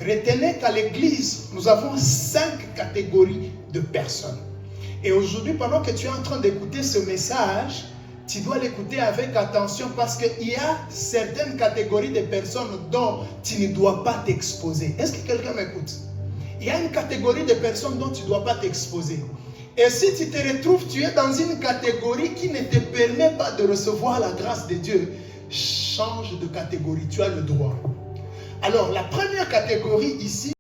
Retenez qu'à l'église, nous avons 5 catégories de personnes. Et aujourd'hui, pendant que tu es en train d'écouter ce message, tu dois l'écouter avec attention parce qu'il y a certaines catégories de personnes dont tu ne dois pas t'exposer. Est-ce que quelqu'un m'écoute? Il y a une catégorie de personnes dont tu ne dois pas t'exposer. Et si tu te retrouves, tu es dans une catégorie qui ne te permet pas de recevoir la grâce de Dieu, change de catégorie, tu as le droit. Alors, la première catégorie ici,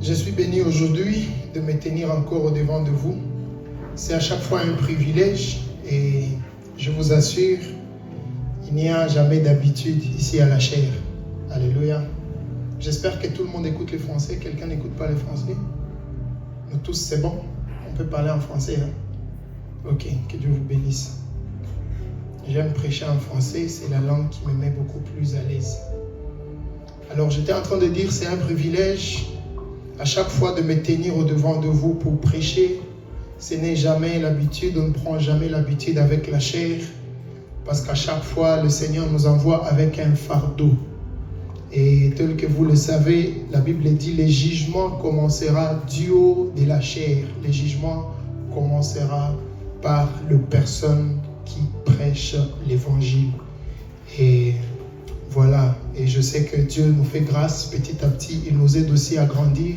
je suis béni aujourd'hui de me tenir encore au devant de vous. C'est à chaque fois un privilège et je vous assure, il n'y a jamais d'habitude ici à la chair. Alléluia. J'espère que tout le monde écoute le français. Quelqu'un n'écoute pas le français? Nous tous, c'est bon? On peut parler en français, hein? Ok, que Dieu vous bénisse. J'aime prêcher en français, c'est la langue qui me met beaucoup plus à l'aise. Alors j'étais en train de dire, c'est un privilège à chaque fois de me tenir au devant de vous pour prêcher. Ce n'est jamais l'habitude, on ne prend jamais l'habitude avec la chair, parce qu'à chaque fois, le Seigneur nous envoie avec un fardeau. Et tel que vous le savez, la Bible dit, le jugement commencera du haut de la chair. Le jugement commencera par les personnes qui prêchent l'évangile. Et voilà, et je sais que Dieu nous fait grâce petit à petit, il nous aide aussi à grandir.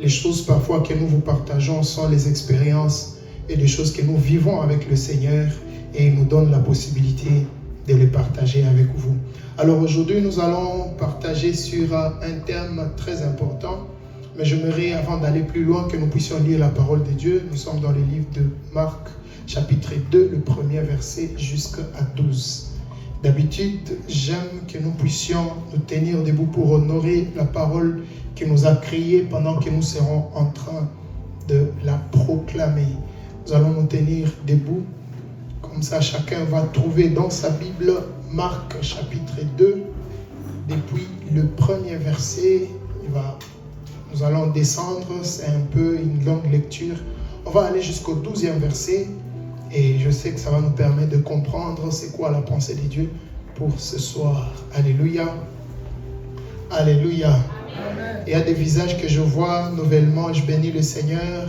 Les choses parfois que nous vous partageons sont les expériences et les choses que nous vivons avec le Seigneur et il nous donne la possibilité de les partager avec vous. Alors aujourd'hui, nous allons partager sur un thème très important, mais j'aimerais avant d'aller plus loin que nous puissions lire la parole de Dieu. Nous sommes dans le livre de Marc, chapitre 2, le premier verset jusqu'à 12. D'habitude, j'aime que nous puissions nous tenir debout pour honorer la parole qui nous a créés pendant que nous serons en train de la proclamer. Nous allons nous tenir debout. Comme ça, chacun va trouver dans sa Bible Marc chapitre 2, depuis le premier verset. Nous allons descendre, c'est un peu une longue lecture. On va aller jusqu'au 12e verset. Et je sais que ça va nous permettre de comprendre c'est quoi la pensée de Dieu pour ce soir. Alléluia. Alléluia. Amen. Il y a des visages que je vois nouvellement, je bénis le Seigneur.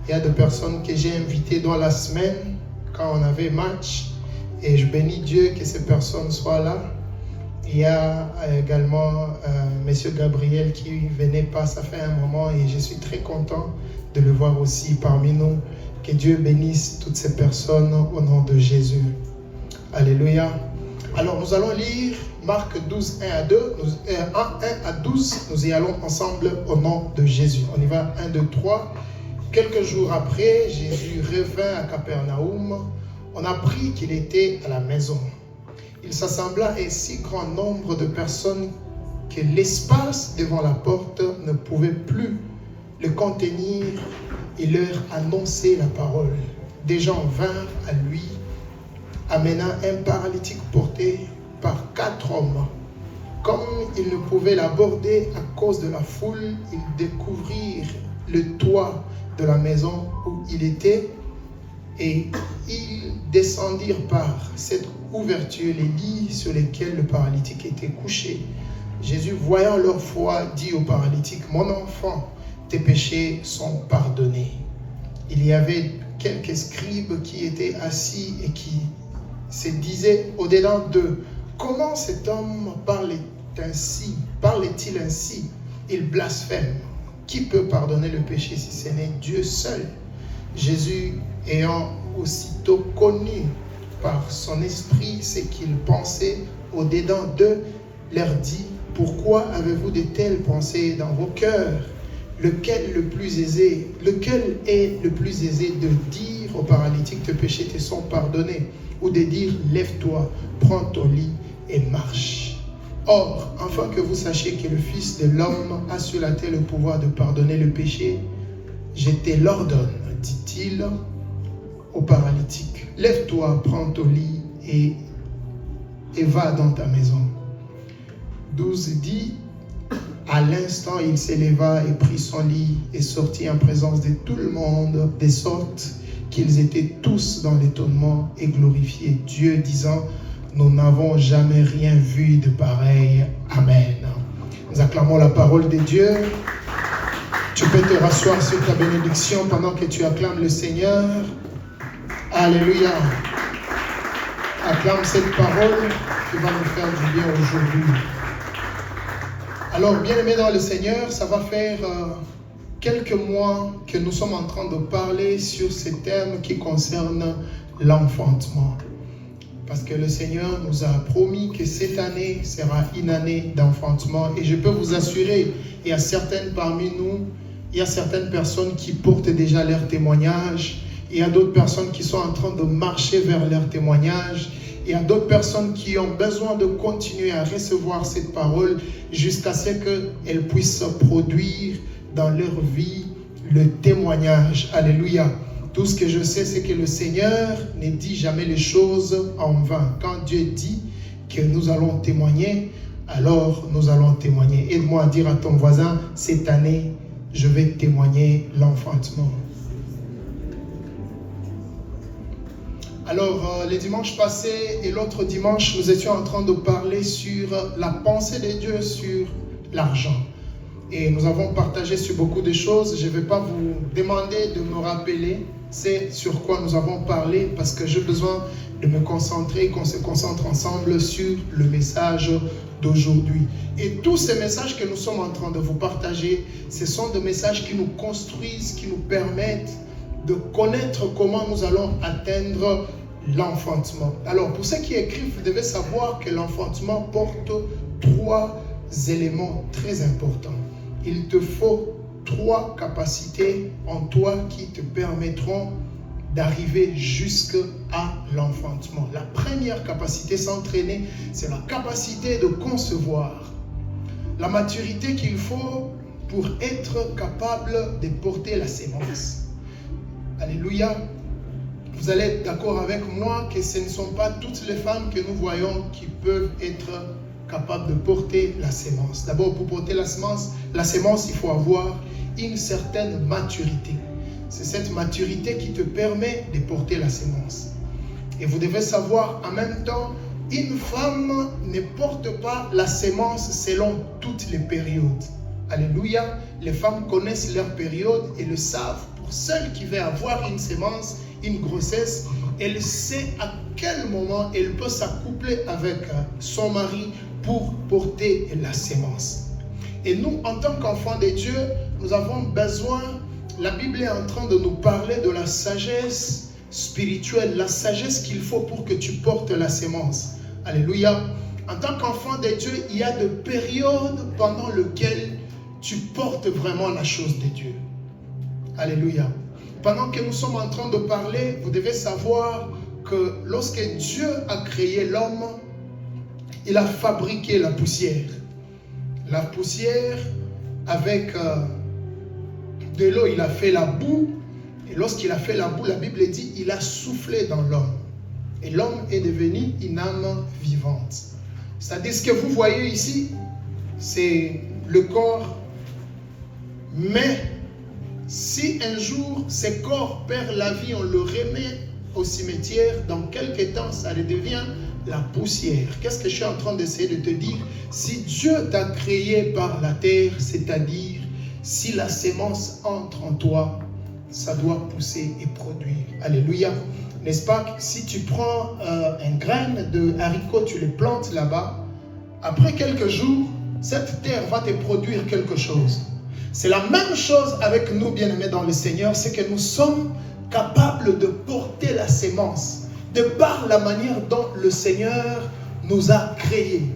Il y a des personnes que j'ai invitées dans la semaine quand on avait match. Et je bénis Dieu que ces personnes soient là. Il y a également Monsieur Gabriel qui venait pas, ça fait un moment et je suis très content de le voir aussi parmi nous. Que Dieu bénisse toutes ces personnes au nom de Jésus. Alléluia. Alors nous allons lire Marc 12, 1 à 2, 1 à 12. Nous y allons ensemble au nom de Jésus. On y va, 1, 2, 3. Quelques jours après, Jésus revint à Capernaum. On apprit qu'il était à la maison. Il s'assembla un si grand nombre de personnes que l'espace devant la porte ne pouvait plus le contenir. Il leur annonçait la parole. Des gens vinrent à lui, amenant un paralytique porté par 4 hommes. Comme ils ne pouvaient l'aborder à cause de la foule, ils découvrirent le toit de la maison où il était et ils descendirent par cette ouverture les lits sur lesquels le paralytique était couché. Jésus, voyant leur foi, dit au paralytique, « Mon enfant, tes péchés sont pardonnés. » Il y avait quelques scribes qui étaient assis et qui se disaient au-dedans d'eux, « Comment cet homme parlait-il ainsi? Il blasphème. Qui peut pardonner le péché si ce n'est Dieu seul? » Jésus, ayant aussitôt connu par son esprit ce qu'ils pensaient au-dedans d'eux, leur dit, « Pourquoi avez-vous de telles pensées dans vos cœurs? Lequel est le plus aisé de dire au paralytique, tes péchés te sont pardonnés, ou de dire, lève-toi, prends ton lit et marche. Or, afin que vous sachiez que le Fils de l'homme a sur la terre le pouvoir de pardonner le péché, je te l'ordonne, dit-il au paralytique, lève-toi, prends ton lit et va dans ta maison. 12 dit, À l'instant, il s'éleva et prit son lit et sortit en présence de tout le monde, de sorte qu'ils étaient tous dans l'étonnement et glorifiaient Dieu, disant: nous n'avons jamais rien vu de pareil. Amen. Nous acclamons la parole de Dieu. Tu peux te rasseoir sur ta bénédiction pendant que tu acclames le Seigneur. Alléluia. Acclame cette parole qui va nous faire du bien aujourd'hui. Alors, bien-aimés dans le Seigneur, ça va faire quelques mois que nous sommes en train de parler sur ce thème qui concerne l'enfantement. Parce que le Seigneur nous a promis que cette année sera une année d'enfantement. Et je peux vous assurer, il y a certaines parmi nous, il y a certaines personnes qui portent déjà leur témoignage. Il y a d'autres personnes qui sont en train de marcher vers leur témoignage. Il y a d'autres personnes qui ont besoin de continuer à recevoir cette parole jusqu'à ce qu'elle puisse produire dans leur vie le témoignage. Alléluia. Tout ce que je sais, c'est que le Seigneur ne dit jamais les choses en vain. Quand Dieu dit que nous allons témoigner, alors nous allons témoigner. Aide-moi à dire à ton voisin, cette année, je vais témoigner l'enfantement. Alors, les dimanches passés et l'autre dimanche, nous étions en train de parler sur la pensée de Dieu sur l'argent. Et nous avons partagé sur beaucoup de choses. Je ne vais pas vous demander de me rappeler c'est sur quoi nous avons parlé parce que j'ai besoin de me concentrer, qu'on se concentre ensemble sur le message d'aujourd'hui. Et tous ces messages que nous sommes en train de vous partager, ce sont des messages qui nous construisent, qui nous permettent de connaître comment nous allons atteindre l'enfantement. Alors, pour ceux qui écrivent, vous devez savoir que l'enfantement porte 3 éléments très importants. Il te faut 3 capacités en toi qui te permettront d'arriver jusqu'à l'enfantement. La première capacité, s'entraîner, c'est la capacité de concevoir. La maturité qu'il faut pour être capable de porter la sémence. Alléluia. Vous allez être d'accord avec moi que ce ne sont pas toutes les femmes que nous voyons qui peuvent être capables de porter la sémence. D'abord, pour porter la sémence, il faut avoir une certaine maturité. C'est cette maturité qui te permet de porter la sémence. Et vous devez savoir, en même temps, une femme ne porte pas la sémence selon toutes les périodes. Alléluia. Les femmes connaissent leur période et le savent. Pour celle qui veut avoir une sémence, une grossesse, elle sait à quel moment elle peut s'accoupler avec son mari pour porter la sémence. Et nous, en tant qu'enfants de Dieu, nous avons besoin, la Bible est en train de nous parler de la sagesse spirituelle, la sagesse qu'il faut pour que tu portes la sémence. Alléluia. En tant qu'enfant de Dieu, il y a des périodes pendant lesquelles tu portes vraiment la chose de Dieu. Alléluia. Pendant que nous sommes en train de parler, vous devez savoir que lorsque Dieu a créé l'homme, il a fabriqué la poussière. La poussière, avec de l'eau, il a fait la boue. Et lorsqu'il a fait la boue, la Bible dit, il a soufflé dans l'homme. Et l'homme est devenu une âme vivante. C'est-à-dire, ce que vous voyez ici, c'est le corps. Mais si un jour, ce corps perd la vie, on le remet au cimetière, dans quelques temps, ça devient la poussière. Qu'est-ce que je suis en train d'essayer de te dire? Si Dieu t'a créé par la terre, c'est-à-dire, si la sémence entre en toi, ça doit pousser et produire. Alléluia. N'est-ce pas? Si tu prends un grain de haricot, tu le plantes là-bas, après quelques jours, cette terre va te produire quelque chose. C'est la même chose avec nous, bien-aimés dans le Seigneur, c'est que nous sommes capables de porter la sémence de par la manière dont le Seigneur nous a créés.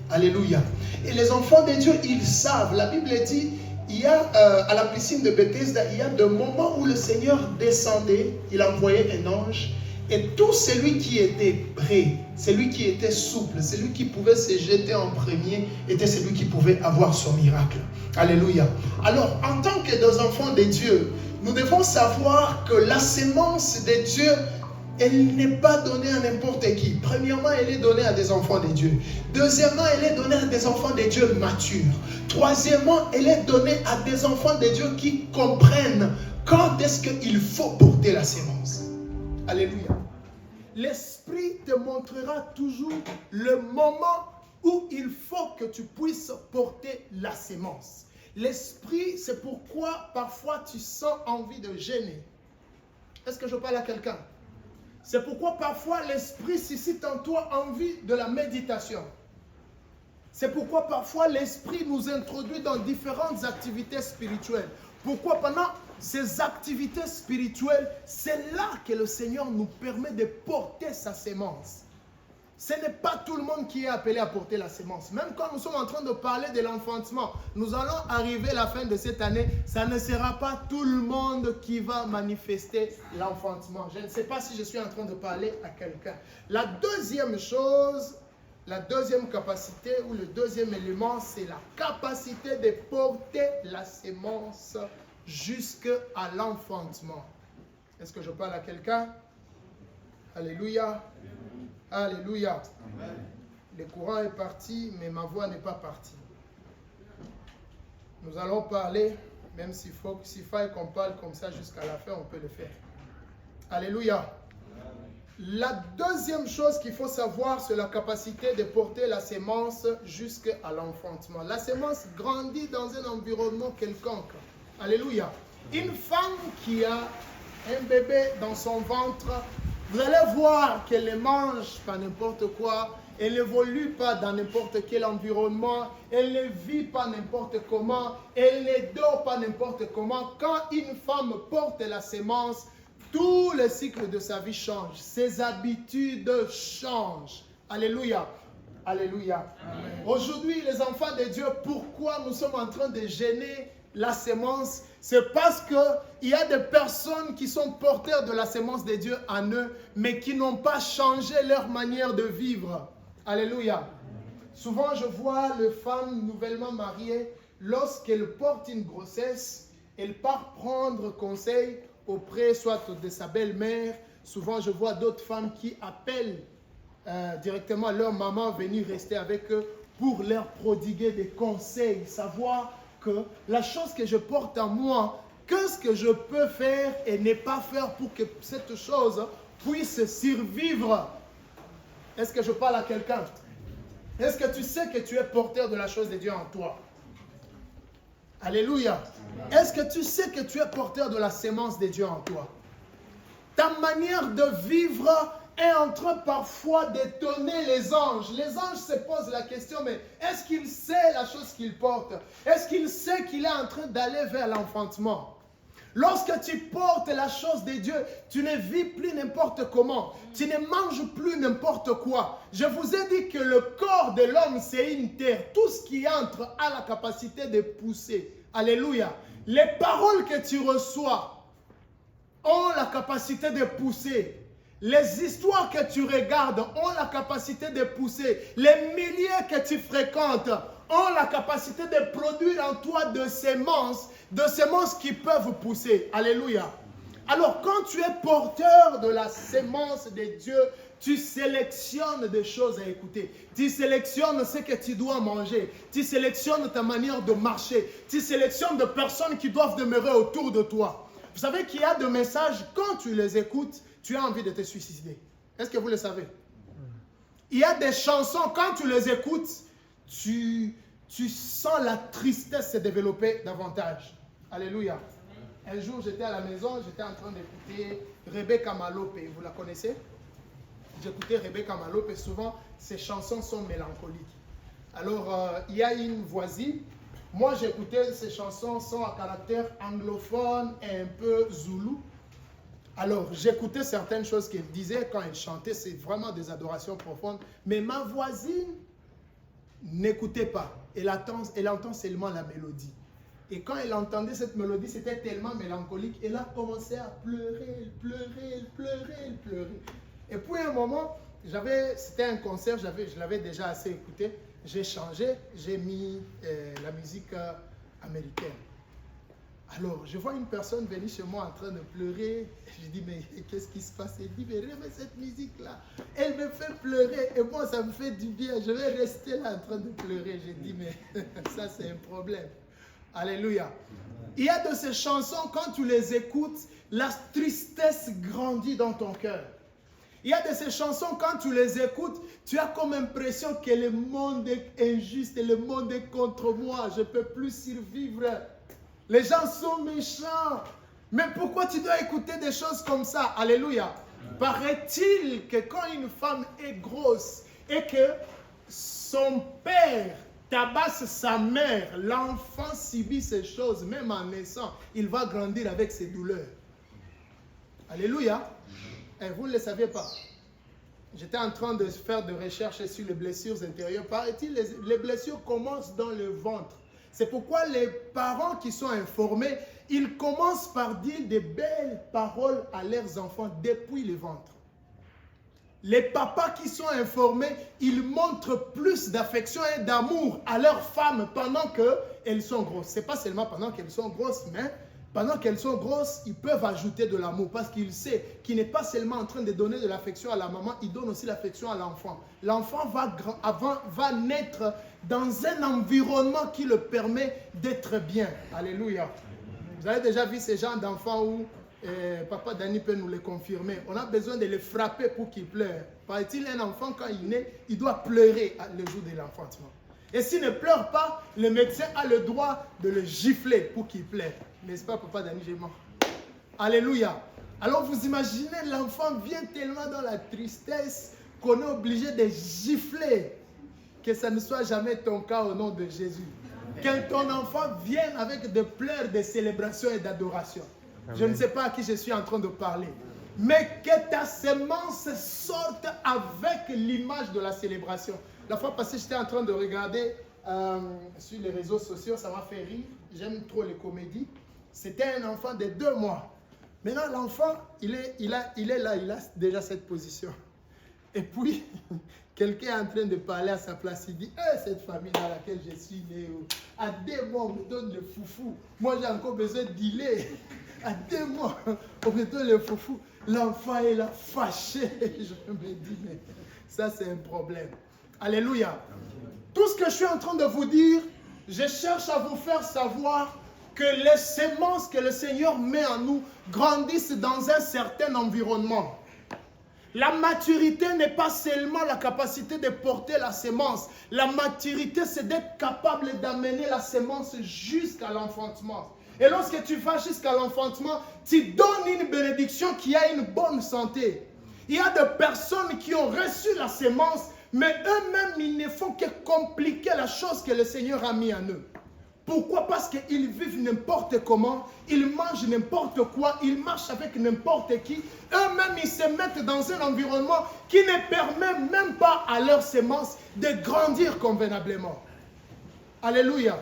Alléluia. Et les enfants de Dieu, ils savent. La Bible dit, il y a à la piscine de Bethesda, il y a des moments où le Seigneur descendait, il envoyait un ange, et tout celui qui était prêt, celui qui était souple, celui qui pouvait se jeter en premier, était celui qui pouvait avoir son miracle. Alléluia. Alors, en tant que des enfants de Dieu, nous devons savoir que la sémence de Dieu elle n'est pas donnée à n'importe qui. Premièrement, elle est donnée à des enfants de Dieu. Deuxièmement, elle est donnée à des enfants de Dieu matures. Troisièmement, elle est donnée à des enfants de Dieu qui comprennent quand est-ce qu'il faut porter la sémence. Alléluia. L'Esprit te montrera toujours le moment où il faut que tu puisses porter la sémence. L'Esprit, c'est pourquoi parfois tu sens envie de gêner. Est-ce que je parle à quelqu'un? C'est pourquoi parfois l'Esprit suscite en toi envie de la méditation. C'est pourquoi parfois l'Esprit nous introduit dans différentes activités spirituelles. Pourquoi pendant ces activités spirituelles, c'est là que le Seigneur nous permet de porter sa sémence. Ce n'est pas tout le monde qui est appelé à porter la sémence. Même quand nous sommes en train de parler de l'enfantement, nous allons arriver à la fin de cette année, ça ne sera pas tout le monde qui va manifester l'enfantement. Je ne sais pas si je suis en train de parler à quelqu'un. La deuxième chose, la deuxième capacité ou le deuxième élément, c'est la capacité de porter la sémence jusqu'à l'enfantement. Est-ce que je parle à quelqu'un? Alléluia. Alléluia. Amen. Le courant est parti, mais ma voix n'est pas partie. Nous allons parler, même s'il faille qu'on parle comme ça jusqu'à la fin, on peut le faire. Alléluia. Amen. La deuxième chose qu'il faut savoir, c'est la capacité de porter la sémence jusqu'à l'enfantement. La sémence grandit dans un environnement quelconque. Alléluia. Une femme qui a un bébé dans son ventre, vous allez voir qu'elle ne mange pas n'importe quoi, elle n'évolue pas dans n'importe quel environnement, elle ne vit pas n'importe comment, elle ne dort pas n'importe comment. Quand une femme porte la sémence, tout le cycle de sa vie change, ses habitudes changent. Alléluia. Alléluia. Aujourd'hui, les enfants de Dieu, pourquoi nous sommes en train de gêner la sémence? C'est parce qu'il y a des personnes qui sont porteurs de la sémence de Dieu en eux, mais qui n'ont pas changé leur manière de vivre. Alléluia. Souvent, je vois les femmes nouvellement mariées, lorsqu'elles portent une grossesse, elles partent prendre conseil auprès soit de sa belle-mère. Souvent, je vois d'autres femmes qui appellent directement leur maman venir rester avec eux pour leur prodiguer des conseils, savoir que la chose que je porte en moi, qu'est-ce que je peux faire et ne pas faire pour que cette chose puisse survivre. Est-ce que je parle à quelqu'un? Est-ce que tu sais que tu es porteur de la chose de Dieu en toi? Alléluia. Est-ce que tu sais que tu es porteur de la sémence de Dieu en toi? Ta manière de vivre est en train parfois d'étonner les anges. Les anges se posent la question, mais est-ce qu'il sait la chose qu'il porte? Est-ce qu'il sait qu'il est en train d'aller vers l'enfantement? Lorsque tu portes la chose de Dieu, tu ne vis plus n'importe comment. Tu ne manges plus n'importe quoi. Je vous ai dit que le corps de l'homme, c'est une terre. Tout ce qui entre a la capacité de pousser. Alléluia. Les paroles que tu reçois ont la capacité de pousser. Les histoires que tu regardes ont la capacité de pousser. Les milliers que tu fréquentes ont la capacité de produire en toi de sémences qui peuvent pousser. Alléluia. Alors, quand tu es porteur de la sémence de Dieu, tu sélectionnes des choses à écouter. Tu sélectionnes ce que tu dois manger. Tu sélectionnes ta manière de marcher. Tu sélectionnes des personnes qui doivent demeurer autour de toi. Vous savez qu'il y a des messages, quand tu les écoutes, tu as envie de te suicider. Est-ce que vous le savez? Il y a des chansons, quand tu les écoutes, tu sens la tristesse se développer davantage. Alléluia. Un jour, j'étais à la maison, j'étais en train d'écouter Rebecca Malope. Vous la connaissez? J'écoutais Rebecca Malope et souvent, ses chansons sont mélancoliques. Alors, il y a une voisine. Moi, j'écoutais ces chansons, sont à caractère anglophone et un peu zoulou. Alors, j'écoutais certaines choses qu'elle disait quand elle chantait, c'est vraiment des adorations profondes. Mais ma voisine n'écoutait pas. Elle entend seulement la mélodie. Et quand elle entendait cette mélodie, c'était tellement mélancolique. Elle a commencé à pleurer, elle pleurait, elle pleurait, elle pleurait. Et puis à un moment, c'était un concert, je l'avais déjà assez écouté. J'ai changé, j'ai mis la musique américaine. Alors, je vois une personne venir chez moi en train de pleurer. Je dis, mais qu'est-ce qui se passe? Elle dit, mais remets cette musique-là. Elle me fait pleurer et moi, ça me fait du bien. Je vais rester là en train de pleurer. Je dis, mais ça, c'est un problème. Alléluia. Il y a de ces chansons, quand tu les écoutes, la tristesse grandit dans ton cœur. Il y a de ces chansons, quand tu les écoutes, tu as comme impression que le monde est injuste et le monde est contre moi. Je ne peux plus survivre. Les gens sont méchants. Mais pourquoi tu dois écouter des choses comme ça? Alléluia. Paraît-il que quand une femme est grosse et que son père tabasse sa mère, l'enfant subit ces choses, même en naissant, il va grandir avec ses douleurs. Alléluia. Et vous ne le saviez pas. J'étais en train de faire des recherches sur les blessures intérieures. Paraît-il, les blessures commencent dans le ventre. C'est pourquoi les parents qui sont informés, ils commencent par dire des belles paroles à leurs enfants depuis le ventre. Les papas qui sont informés, ils montrent plus d'affection et d'amour à leurs femmes pendant qu'elles sont grosses. Ce n'est pas seulement pendant qu'elles sont grosses, mais pendant qu'elles sont grosses, ils peuvent ajouter de l'amour parce qu'ils savent qu'il n'est pas seulement en train de donner de l'affection à la maman, il donne aussi l'affection à l'enfant. L'enfant va naître dans un environnement qui le permet d'être bien. Alléluia. Vous avez déjà vu ces gens d'enfants où Papa Dani peut nous le confirmer. On a besoin de le frapper pour qu'il pleure. Paraît-il, un enfant, quand il naît, il doit pleurer le jour de l'enfantement. Et s'il ne pleure pas, le médecin a le droit de le gifler pour qu'il pleure. N'est-ce pas, Papa Dani, j'ai mort. Alléluia. Alors vous imaginez, l'enfant vient tellement dans la tristesse qu'on est obligé de gifler. Que ça ne soit jamais ton cas au nom de Jésus. Que ton enfant vienne avec des pleurs de célébration et d'adoration. Je ne sais pas à qui je suis en train de parler. Mais que ta sémence sorte avec l'image de la célébration. La fois passée, j'étais en train de regarder sur les réseaux sociaux, ça m'a fait rire. J'aime trop les comédies. C'était un enfant de 2 mois. Maintenant, l'enfant, il est là, il a déjà cette position. Et puis, quelqu'un est en train de parler à sa place. Il dit, cette famille dans laquelle je suis né, à 2 mois, on me donne le foufou. Moi, j'ai encore besoin d'îler. À 2 mois, on me donne le foufou. L'enfant est là, fâché. Je me dis, mais ça, c'est un problème. Alléluia. Tout ce que je suis en train de vous dire, je cherche à vous faire savoir que les semences que le Seigneur met en nous grandissent dans un certain environnement. La maturité n'est pas seulement la capacité de porter la sémence. La maturité, c'est d'être capable d'amener la sémence jusqu'à l'enfantement. Et lorsque tu vas jusqu'à l'enfantement, tu donnes une bénédiction qui a une bonne santé. Il y a des personnes qui ont reçu la sémence, mais eux-mêmes, ils ne font que compliquer la chose que le Seigneur a mis en eux. Pourquoi? Parce qu'ils vivent n'importe comment, ils mangent n'importe quoi, ils marchent avec n'importe qui. Eux-mêmes, ils se mettent dans un environnement qui ne permet même pas à leur sémence de grandir convenablement. Alléluia.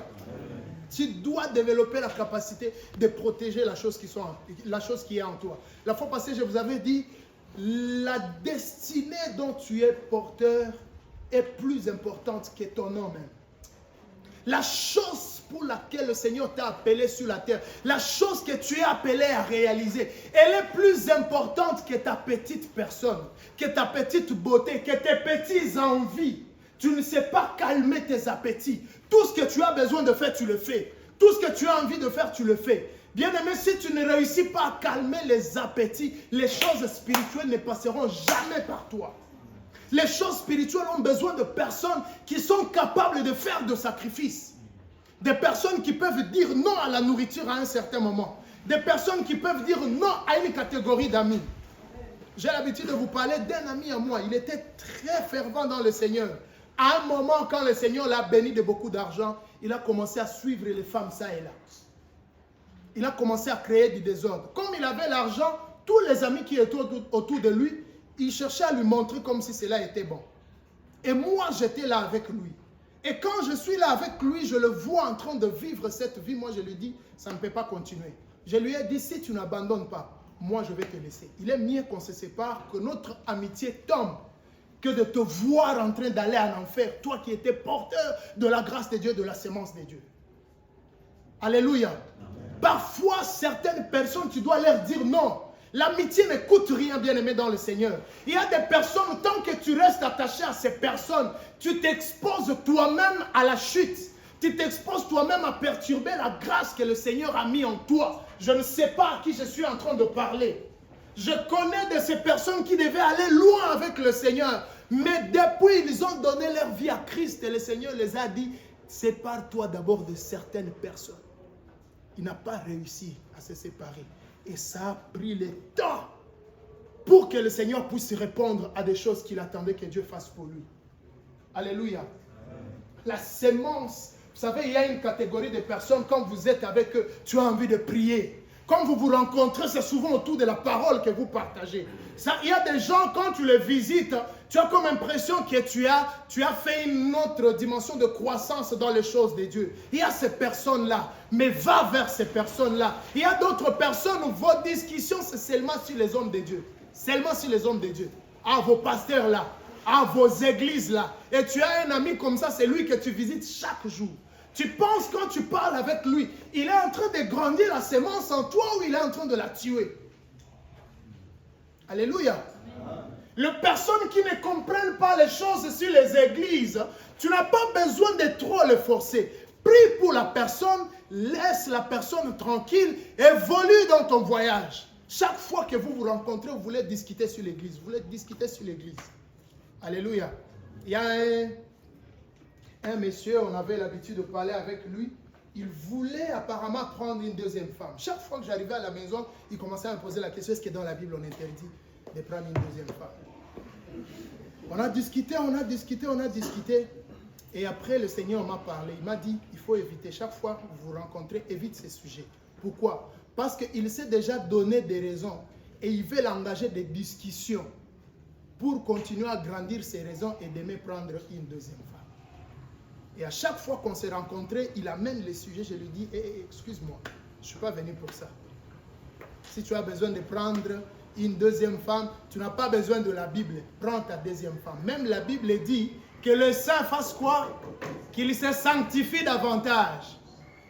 Tu dois développer la capacité de protéger la chose qui est en toi. La fois passée, je vous avais dit, la destinée dont tu es porteur est plus importante que ton nom même. La chose pour laquelle le Seigneur t'a appelé sur la terre, la chose que tu es appelé à réaliser, elle est plus importante que ta petite personne, que ta petite beauté, que tes petites envies. Tu ne sais pas calmer tes appétits. Tout ce que tu as besoin de faire, tu le fais. Tout ce que tu as envie de faire, tu le fais. Bien-aimé, si tu ne réussis pas à calmer les appétits, les choses spirituelles ne passeront jamais par toi. Les choses spirituelles ont besoin de personnes qui sont capables de faire des sacrifices. Des personnes qui peuvent dire non à la nourriture à un certain moment. Des personnes qui peuvent dire non à une catégorie d'amis. J'ai l'habitude de vous parler d'un ami à moi. Il était très fervent dans le Seigneur. À un moment, quand le Seigneur l'a béni de beaucoup d'argent, il a commencé à suivre les femmes ça et là. Il a commencé à créer du désordre. Comme il avait l'argent, tous les amis qui étaient autour de lui, ils cherchaient à lui montrer comme si cela était bon. Et moi, j'étais là avec lui. Et quand je suis là avec lui, je le vois en train de vivre cette vie. Moi, je lui dis, ça ne peut pas continuer. Je lui ai dit, si tu n'abandonnes pas, moi, je vais te laisser. Il est mieux qu'on se sépare, que notre amitié tombe, que de te voir en train d'aller en enfer, toi qui étais porteur de la grâce de Dieu, de la sémence de Dieu. Alléluia. Parfois, certaines personnes, tu dois leur dire non. L'amitié ne coûte rien, bien-aimé dans le Seigneur. Il y a des personnes, tant que tu restes attaché à ces personnes, tu t'exposes toi-même à la chute. Tu t'exposes toi-même à perturber la grâce que le Seigneur a mis en toi. Je ne sais pas à qui je suis en train de parler. Je connais de ces personnes qui devaient aller loin avec le Seigneur. Mais depuis, ils ont donné leur vie à Christ et le Seigneur les a dit, sépare-toi d'abord de certaines personnes. Il n'a pas réussi à se séparer. Et ça a pris le temps pour que le Seigneur puisse répondre à des choses qu'il attendait que Dieu fasse pour lui. Alléluia. La sémence. Vous savez, il y a une catégorie de personnes, quand vous êtes avec eux, tu as envie de prier. Quand vous vous rencontrez, c'est souvent autour de la parole que vous partagez. Ça, il y a des gens, quand tu les visites, tu as comme impression que tu as fait une autre dimension de croissance dans les choses de Dieu. Il y a ces personnes-là, mais va vers ces personnes-là. Il y a d'autres personnes où vos discussions, c'est seulement sur les hommes de Dieu. Seulement sur les hommes de Dieu. À vos pasteurs-là, à vos églises-là. Et tu as un ami comme ça, c'est lui que tu visites chaque jour. Tu penses quand tu parles avec lui, il est en train de grandir la sémence en toi ou il est en train de la tuer? Alléluia. Les personnes qui ne comprennent pas les choses sur les églises, tu n'as pas besoin de trop les forcer. Prie pour la personne, laisse la personne tranquille, évolue dans ton voyage. Chaque fois que vous vous rencontrez, vous voulez discuter sur l'église. Vous voulez discuter sur l'église. Alléluia. Il y a un monsieur, on avait l'habitude de parler avec lui. Il voulait apparemment prendre une deuxième femme. Chaque fois que j'arrivais à la maison, il commençait à me poser la question, est-ce que dans la Bible on interdit de prendre une deuxième femme? On a discuté. Et après, le Seigneur m'a parlé. Il m'a dit, il faut éviter. Chaque fois que vous vous rencontrez, évite ces sujets. Pourquoi? Parce qu'il s'est déjà donné des raisons. Et il veut engager des discussions pour continuer à grandir ses raisons et d'aimer prendre une deuxième femme. Et à chaque fois qu'on s'est rencontrés, il amène les sujets. Je lui dis, excuse-moi, je ne suis pas venu pour ça. Si tu as besoin de prendre une deuxième femme, tu n'as pas besoin de la Bible. Prends ta deuxième femme. Même la Bible dit que le saint fasse quoi? Qu'il se sanctifie davantage.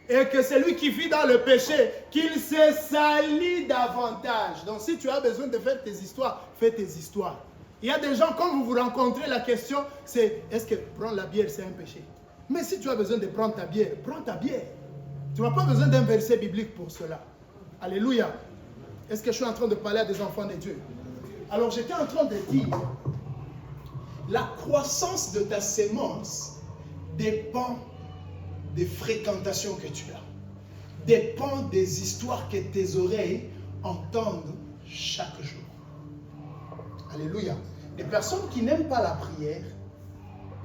Et que celui qui vit dans le péché, qu'il se salit davantage. Donc si tu as besoin de faire tes histoires, fais tes histoires. Il y a des gens, quand vous vous rencontrez, la question c'est, est-ce que prendre la bière c'est un péché? Mais si tu as besoin de prendre ta bière, prends ta bière. Tu n'as pas besoin d'un verset biblique pour cela. Alléluia. Est-ce que je suis en train de parler à des enfants de Dieu? Alors j'étais en train de dire, la croissance de ta sémence dépend des fréquentations que tu as. Dépend des histoires que tes oreilles entendent chaque jour. Alléluia. Les personnes qui n'aiment pas la prière,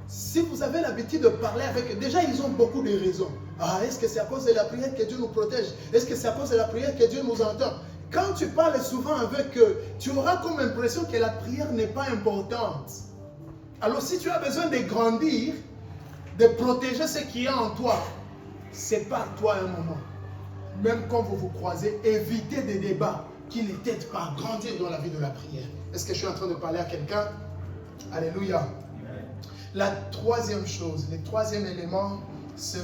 si vous avez l'habitude de parler avec eux, déjà ils ont beaucoup de raisons. Ah, est-ce que c'est à cause de la prière que Dieu nous protège? Est-ce que c'est à cause de la prière que Dieu nous entend? Quand tu parles souvent avec eux, tu auras comme impression que la prière n'est pas importante. Alors si tu as besoin de grandir, de protéger ce qui est en toi, sépare-toi un moment. Même quand vous vous croisez, évitez des débats qui ne t'aident pas à grandir dans la vie de la prière. Est-ce que je suis en train de parler à quelqu'un? Alléluia. La troisième chose, le troisième élément, c'est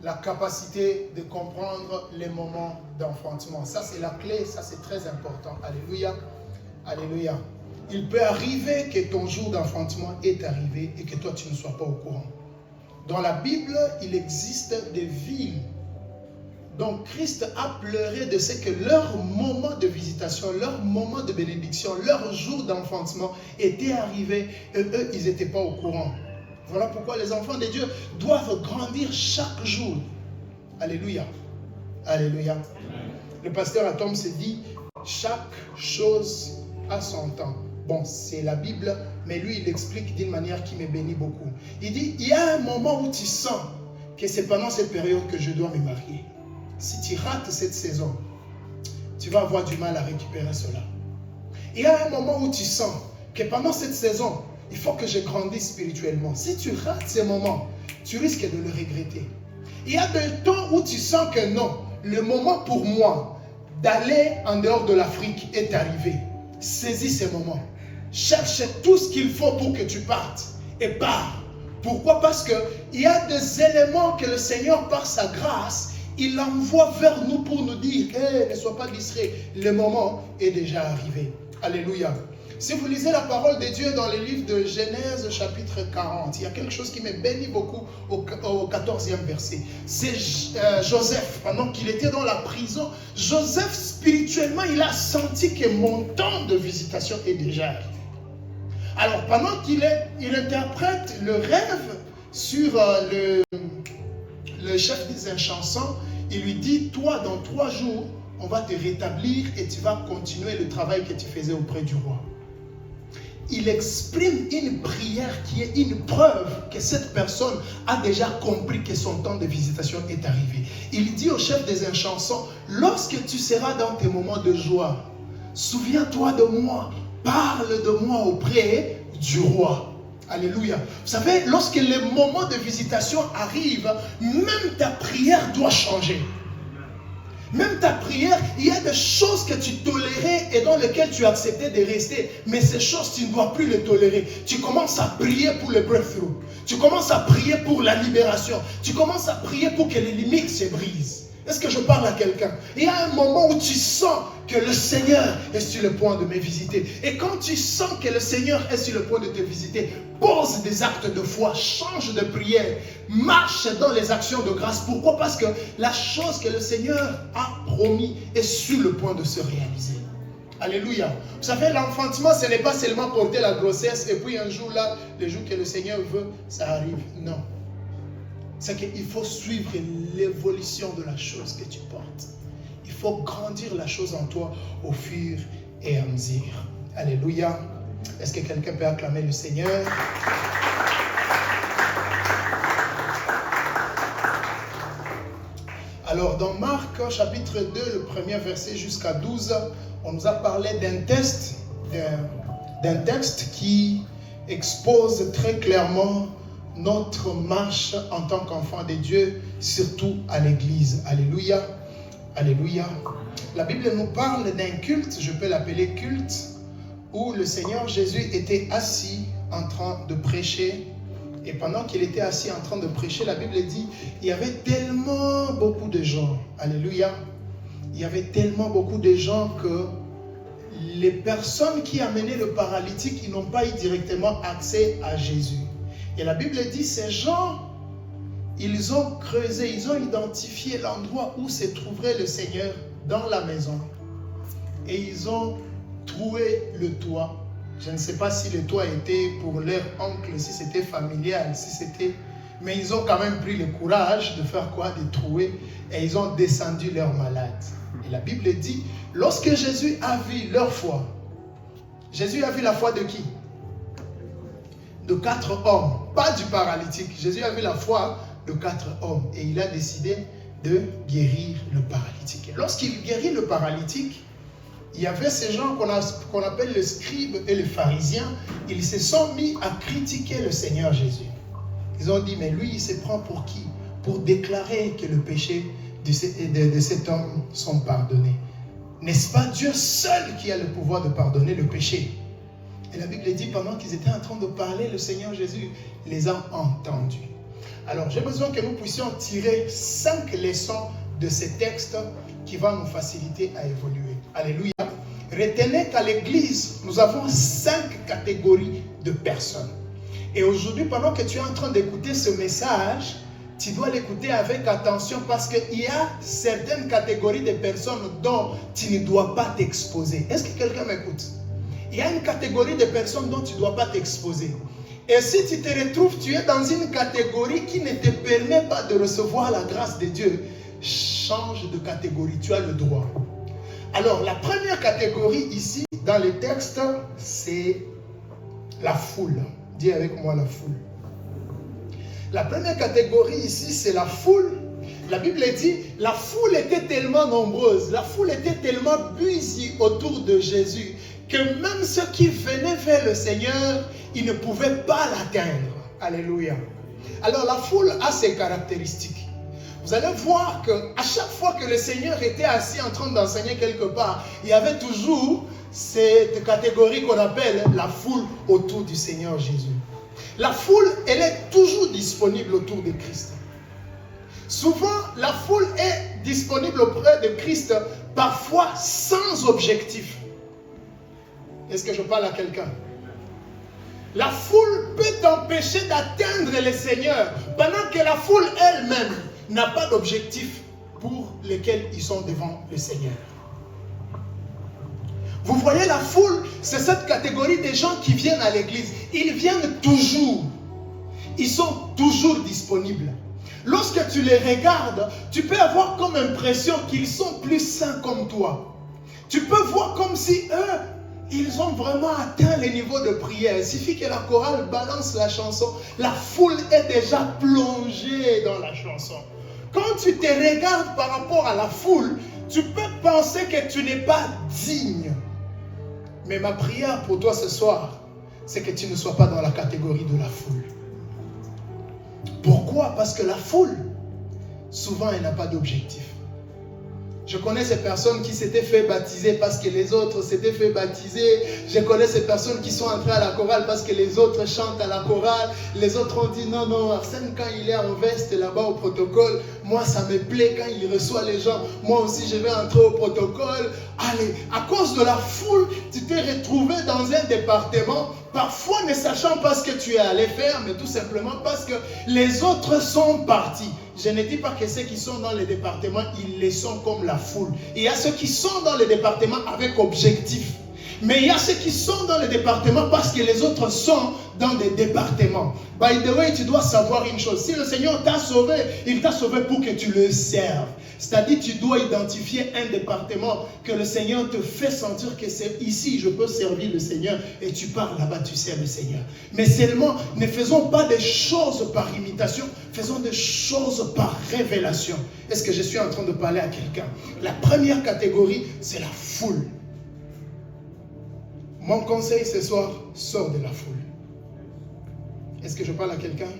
la capacité de comprendre les moments d'enfantement. Ça, c'est la clé, ça, c'est très important. Alléluia. Alléluia. Il peut arriver que ton jour d'enfantement est arrivé et que toi, tu ne sois pas au courant. Dans la Bible, il existe des villes dont Christ a pleuré de ce que leur moment de visitation, leur moment de bénédiction, leur jour d'enfantement était arrivé et eux, ils n'étaient pas au courant. Voilà pourquoi les enfants de Dieu doivent grandir chaque jour. Alléluia. Alléluia. Le pasteur Atom se dit, chaque chose a son temps. Bon, c'est la Bible, mais lui, il explique d'une manière qui me bénit beaucoup. Il dit, il y a un moment où tu sens que c'est pendant cette période que je dois me marier. Si tu rates cette saison, tu vas avoir du mal à récupérer cela. Il y a un moment où tu sens que pendant cette saison, il faut que je grandisse spirituellement. Si tu rates ces moments, tu risques de le regretter. Il y a des temps où tu sens que non, le moment pour moi d'aller en dehors de l'Afrique est arrivé. Saisis ces moments. Cherche tout ce qu'il faut pour que tu partes et pars. Pourquoi? Parce qu'il y a des éléments que le Seigneur, par sa grâce, il l'envoie vers nous pour nous dire, hey, ne sois pas distrait, le moment est déjà arrivé. Alléluia. Si vous lisez la parole de Dieu dans le livre de Genèse chapitre 40, il y a quelque chose qui me bénit beaucoup au 14e verset. C'est Joseph, pendant qu'il était dans la prison, Joseph spirituellement, il a senti que mon temps de visitation est déjà arrivé. Alors pendant qu'il interprète le rêve sur le chef des enchançants, il lui dit, toi dans 3 jours, on va te rétablir et tu vas continuer le travail que tu faisais auprès du roi. Il exprime une prière qui est une preuve que cette personne a déjà compris que son temps de visitation est arrivé. Il dit au chef des enchançants, lorsque tu seras dans tes moments de joie, souviens-toi de moi, parle de moi auprès du roi. Alléluia. Vous savez, lorsque les moments de visitation arrivent, même ta prière doit changer. Même ta prière, il y a des choses que tu tolérais et dans lesquelles tu acceptais de rester. Mais ces choses, tu ne dois plus les tolérer. Tu commences à prier pour le breakthrough. Tu commences à prier pour la libération. Tu commences à prier pour que les limites se brisent. Est-ce que je parle à quelqu'un? Il y a un moment où tu sens que le Seigneur est sur le point de me visiter. Et quand tu sens que le Seigneur est sur le point de te visiter, pose des actes de foi, change de prière, marche dans les actions de grâce. Pourquoi? Parce que la chose que le Seigneur a promis est sur le point de se réaliser. Alléluia. Vous savez, l'enfantement, ce n'est pas seulement porter la grossesse et puis un jour là, le jour que le Seigneur veut, ça arrive. Non. C'est qu'il faut suivre l'évolution de la chose que tu portes. Il faut grandir la chose en toi au fur et à mesure. Alléluia. Est-ce que quelqu'un peut acclamer le Seigneur? Alors, dans Marc, chapitre 2, le premier verset jusqu'à 12, on nous a parlé d'un texte qui expose très clairement notre marche en tant qu'enfant de Dieu, surtout à l'église. Alléluia. Alléluia. La Bible nous parle d'un culte, je peux l'appeler culte, où le Seigneur Jésus était assis en train de prêcher. Et pendant qu'il était assis en train de prêcher, la Bible dit, il y avait tellement beaucoup de gens. Alléluia. Il y avait tellement beaucoup de gens que les personnes qui amenaient le paralytique, ils n'ont pas eu directement accès à Jésus. Et la Bible dit, ces gens, ils ont creusé, ils ont identifié l'endroit où se trouverait le Seigneur dans la maison. Et ils ont troué le toit. Je ne sais pas si le toit était pour leur oncle, si c'était familial, si c'était... Mais ils ont quand même pris le courage de faire quoi? De trouer. Et ils ont descendu leurs malades. Et la Bible dit, lorsque Jésus a vu leur foi, Jésus a vu la foi de qui? De 4 hommes, pas du paralytique. Jésus a vu la foi de 4 hommes et il a décidé de guérir le paralytique. Et lorsqu'il guérit le paralytique, il y avait ces gens qu'on appelle les scribes et les pharisiens. Ils se sont mis à critiquer le Seigneur Jésus. Ils ont dit, mais lui, il se prend pour qui? Pour déclarer que le péché de cet homme sont pardonnés. N'est-ce pas Dieu seul qui a le pouvoir de pardonner le péché? Et la Bible dit, pendant qu'ils étaient en train de parler, le Seigneur Jésus les a entendus. Alors, j'ai besoin que nous puissions tirer 5 leçons de ces textes qui vont nous faciliter à évoluer. Alléluia. Retenez qu'à l'église, nous avons 5 catégories de personnes. Et aujourd'hui, pendant que tu es en train d'écouter ce message, tu dois l'écouter avec attention parce qu'il y a certaines catégories de personnes dont tu ne dois pas t'exposer. Est-ce que quelqu'un m'écoute? Il y a une catégorie de personnes dont tu ne dois pas t'exposer. Et si tu te retrouves, tu es dans une catégorie qui ne te permet pas de recevoir la grâce de Dieu, change de catégorie, tu as le droit. Alors, la première catégorie ici, dans le texte, c'est la foule. Dis avec moi la foule. La première catégorie ici, c'est la foule. La Bible dit, la foule était tellement nombreuse, la foule était tellement busy autour de Jésus, que même ceux qui venaient vers le Seigneur, ils ne pouvaient pas l'atteindre. Alléluia. Alors la foule a ses caractéristiques. Vous allez voir qu'à chaque fois que le Seigneur était assis en train d'enseigner quelque part, il y avait toujours cette catégorie qu'on appelle la foule autour du Seigneur Jésus. La foule, elle est toujours disponible autour de Christ. Souvent, la foule est disponible auprès de Christ, parfois sans objectif. Est-ce que je parle à quelqu'un? La foule peut t'empêcher d'atteindre le Seigneur, pendant que la foule elle-même n'a pas d'objectif pour lesquels ils sont devant le Seigneur. Vous voyez, la foule, c'est cette catégorie des gens qui viennent à l'église. Ils viennent toujours. Ils sont toujours disponibles. Lorsque tu les regardes, tu peux avoir comme impression qu'ils sont plus saints comme toi. Tu peux voir comme si eux, ils ont vraiment atteint les niveaux de prière. Il suffit que la chorale balance la chanson. La foule est déjà plongée dans la chanson. Quand tu te regardes par rapport à la foule, tu peux penser que tu n'es pas digne. Mais ma prière pour toi ce soir, c'est que tu ne sois pas dans la catégorie de la foule. Pourquoi? Parce que la foule, souvent, elle n'a pas d'objectif. Je connais ces personnes qui s'étaient fait baptiser parce que les autres s'étaient fait baptiser. Je connais ces personnes qui sont entrées à la chorale parce que les autres chantent à la chorale. Les autres ont dit non, non, Arsène quand il est en veste là-bas au protocole, moi ça me plaît quand il reçoit les gens. Moi aussi je vais entrer au protocole. Allez, à cause de la foule, tu t'es retrouvé dans un département, parfois ne sachant pas ce que tu es allé faire, mais tout simplement parce que les autres sont partis. Je ne dis pas que ceux qui sont dans les départements, ils les sont comme la foule. Il y a ceux qui sont dans les départements avec objectif. Mais il y a ceux qui sont dans les départements parce que les autres sont dans des départements. By the way, tu dois savoir une chose. Si le Seigneur t'a sauvé, il t'a sauvé pour que tu le serves. C'est-à-dire tu dois identifier un département que le Seigneur te fait sentir que c'est ici, je peux servir le Seigneur. Et tu pars là-bas, tu sers le Seigneur. Mais seulement, ne faisons pas des choses par imitation, faisons des choses par révélation. Est-ce que je suis en train de parler à quelqu'un? La première catégorie, c'est la foule. Mon conseil ce soir, sors de la foule. Est-ce que je parle à quelqu'un?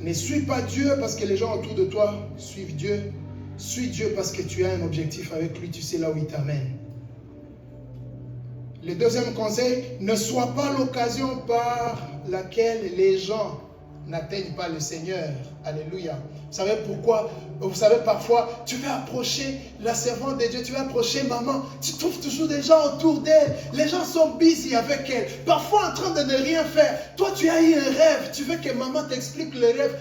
Ne suis pas Dieu parce que les gens autour de toi suivent Dieu. Suis Dieu parce que tu as un objectif avec lui, tu sais là où il t'amène. Le deuxième conseil, ne sois pas l'occasion par laquelle les gens n'atteignent pas le Seigneur. Alléluia. Vous savez pourquoi? Vous savez, parfois, tu veux approcher la servante de Dieu, tu veux approcher maman, tu trouves toujours des gens autour d'elle. Les gens sont busy avec elle, parfois en train de ne rien faire. Toi, tu as eu un rêve, tu veux que maman t'explique le rêve.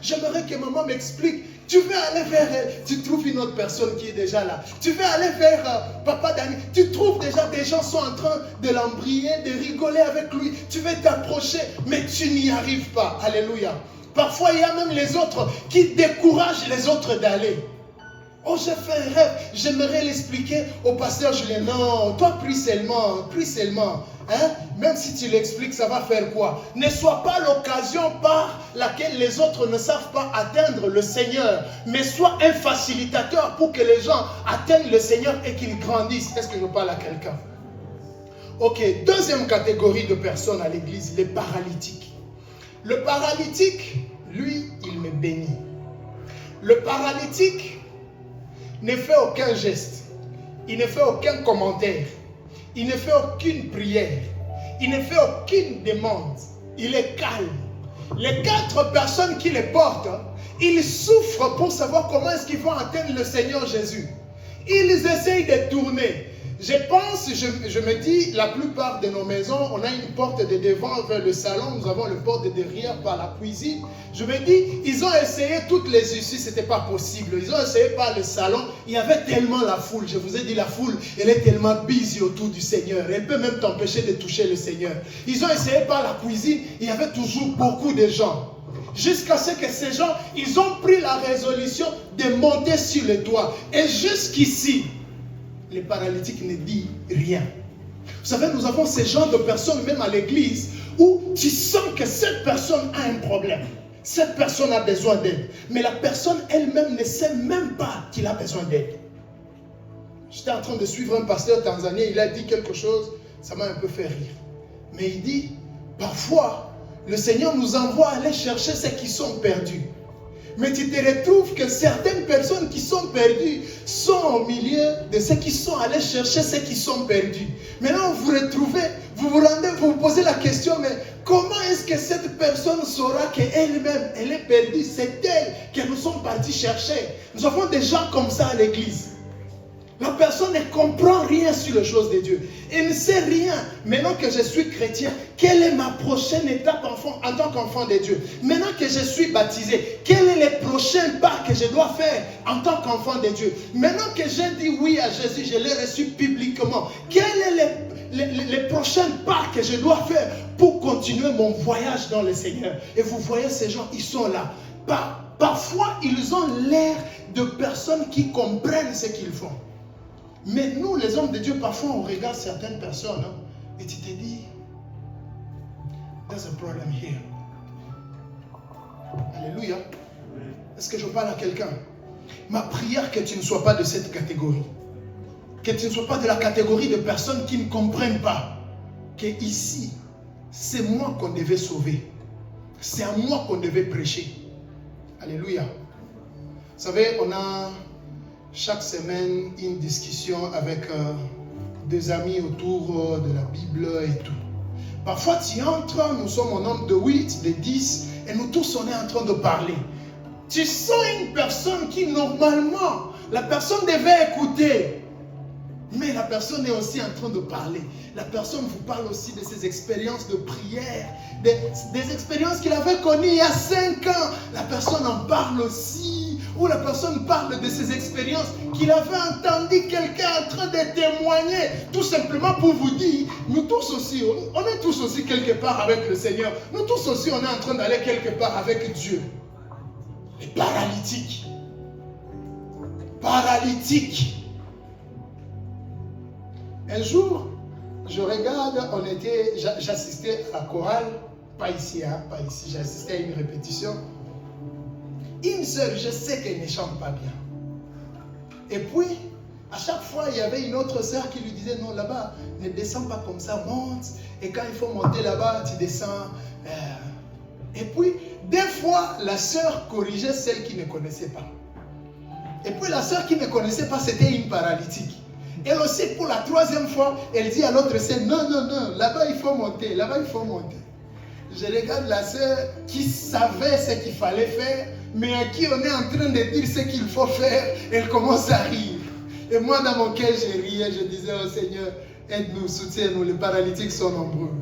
J'aimerais que maman m'explique. Tu veux aller vers elle, tu trouves une autre personne qui est déjà là. Tu veux aller vers papa Dani, tu trouves déjà des gens sont en train de l'embriller, de rigoler avec lui. Tu veux t'approcher, mais tu n'y arrives pas. Alléluia. Parfois, il y a même les autres qui découragent les autres d'aller. Oh, j'ai fait un rêve, j'aimerais l'expliquer au pasteur Julien. Non, toi, prie seulement, prie seulement. Hein? Même si tu l'expliques, ça va faire quoi? Ne sois pas l'occasion par laquelle les autres ne savent pas atteindre le Seigneur, mais sois un facilitateur pour que les gens atteignent le Seigneur et qu'ils grandissent. Est-ce que je parle à quelqu'un? Ok, deuxième catégorie de personnes à l'église, les paralytiques. Le paralytique, lui, il me bénit. Le paralytique ne fait aucun geste, il ne fait aucun commentaire, il ne fait aucune prière, il ne fait aucune demande, il est calme. Les 4 personnes qui le portent, ils souffrent pour savoir comment est-ce qu'ils vont atteindre le Seigneur Jésus. Ils essayent de tourner. Je pense, je me dis, la plupart de nos maisons, on a une porte de devant vers le salon, nous avons une porte de derrière par la cuisine. Je me dis, ils ont essayé toutes les issues, ce n'était pas possible. Ils ont essayé par le salon, il y avait tellement la foule. Je vous ai dit, la foule, elle est tellement busy autour du Seigneur. Elle peut même t'empêcher de toucher le Seigneur. Ils ont essayé par la cuisine, il y avait toujours beaucoup de gens. Jusqu'à ce que ces gens, ils ont pris la résolution de monter sur le toit. Et jusqu'ici, les paralytiques ne disent rien. Vous savez, nous avons ces genres de personnes, même à l'église, où tu sens que cette personne a un problème. Cette personne a besoin d'aide. Mais la personne elle-même ne sait même pas qu'il a besoin d'aide. J'étais en train de suivre un pasteur tanzanien, il a dit quelque chose, ça m'a un peu fait rire. Mais il dit, parfois, le Seigneur nous envoie aller chercher ceux qui sont perdus. Mais tu te retrouves que certaines personnes qui sont perdues sont au milieu de ceux qui sont allés chercher ceux qui sont perdus. Maintenant, vous vous retrouvez, vous vous posez la question, mais comment est-ce que cette personne saura qu'elle-même, elle est perdue? C'est elle que nous sommes partis chercher. Nous avons des gens comme ça à l'église. La personne ne comprend rien sur les choses de Dieu. Elle ne sait rien. Maintenant que je suis chrétien, quelle est ma prochaine étape en tant qu'enfant de Dieu? Maintenant que je suis baptisé, quel est le prochain pas que je dois faire en tant qu'enfant de Dieu? Maintenant que j'ai dit oui à Jésus, je l'ai reçu publiquement. Quel est le prochain pas que je dois faire pour continuer mon voyage dans le Seigneur? Et vous voyez ces gens, ils sont là. Parfois, ils ont l'air de personnes qui comprennent ce qu'ils font. Mais nous, les hommes de Dieu, parfois on regarde certaines personnes et tu te dis, there's a problem here. Alléluia. Est-ce que je parle à quelqu'un? Ma prière, que tu ne sois pas de cette catégorie. Que tu ne sois pas de la catégorie de personnes qui ne comprennent pas que ici, c'est moi qu'on devait sauver. C'est à moi qu'on devait prêcher. Alléluia. Vous savez, on a chaque semaine une discussion avec des amis autour de la Bible et tout. Parfois tu entres, nous sommes en nombre de 8, de 10 et nous tous on est en train de parler. Tu sens une personne qui normalement, la personne devait écouter. Mais la personne est aussi en train de parler. La personne vous parle aussi de ses expériences de prière, des expériences qu'il avait connues il y a 5 ans. La personne en parle aussi. Ou la personne parle de ses expériences qu'il avait entendu quelqu'un en train de témoigner. Tout simplement pour vous dire, nous tous aussi, on est tous aussi quelque part avec le Seigneur. Nous tous aussi, on est en train d'aller quelque part avec Dieu. Les paralytiques. Paralytiques. Un jour, je regarde, j'assistais à la chorale, pas ici, pas ici, j'assistais à une répétition. Une sœur, je sais qu'elle ne chante pas bien. Et puis, à chaque fois, il y avait une autre sœur qui lui disait, non, là-bas, ne descends pas comme ça, monte. Et quand il faut monter là-bas, tu descends. Et puis, des fois, la sœur corrigeait celle qui ne connaissait pas. Et puis, la sœur qui ne connaissait pas, c'était une paralytique. Elle aussi, pour la 3e fois, elle dit à l'autre sœur, non, non, non, là-bas, il faut monter, là-bas, il faut monter. Je regarde la sœur qui savait ce qu'il fallait faire, mais à qui on est en train de dire ce qu'il faut faire, elle commence à rire. Et moi, dans mon cœur, je riais, je disais, oh Seigneur, aide-nous, soutiens-nous, les paralytiques sont nombreux.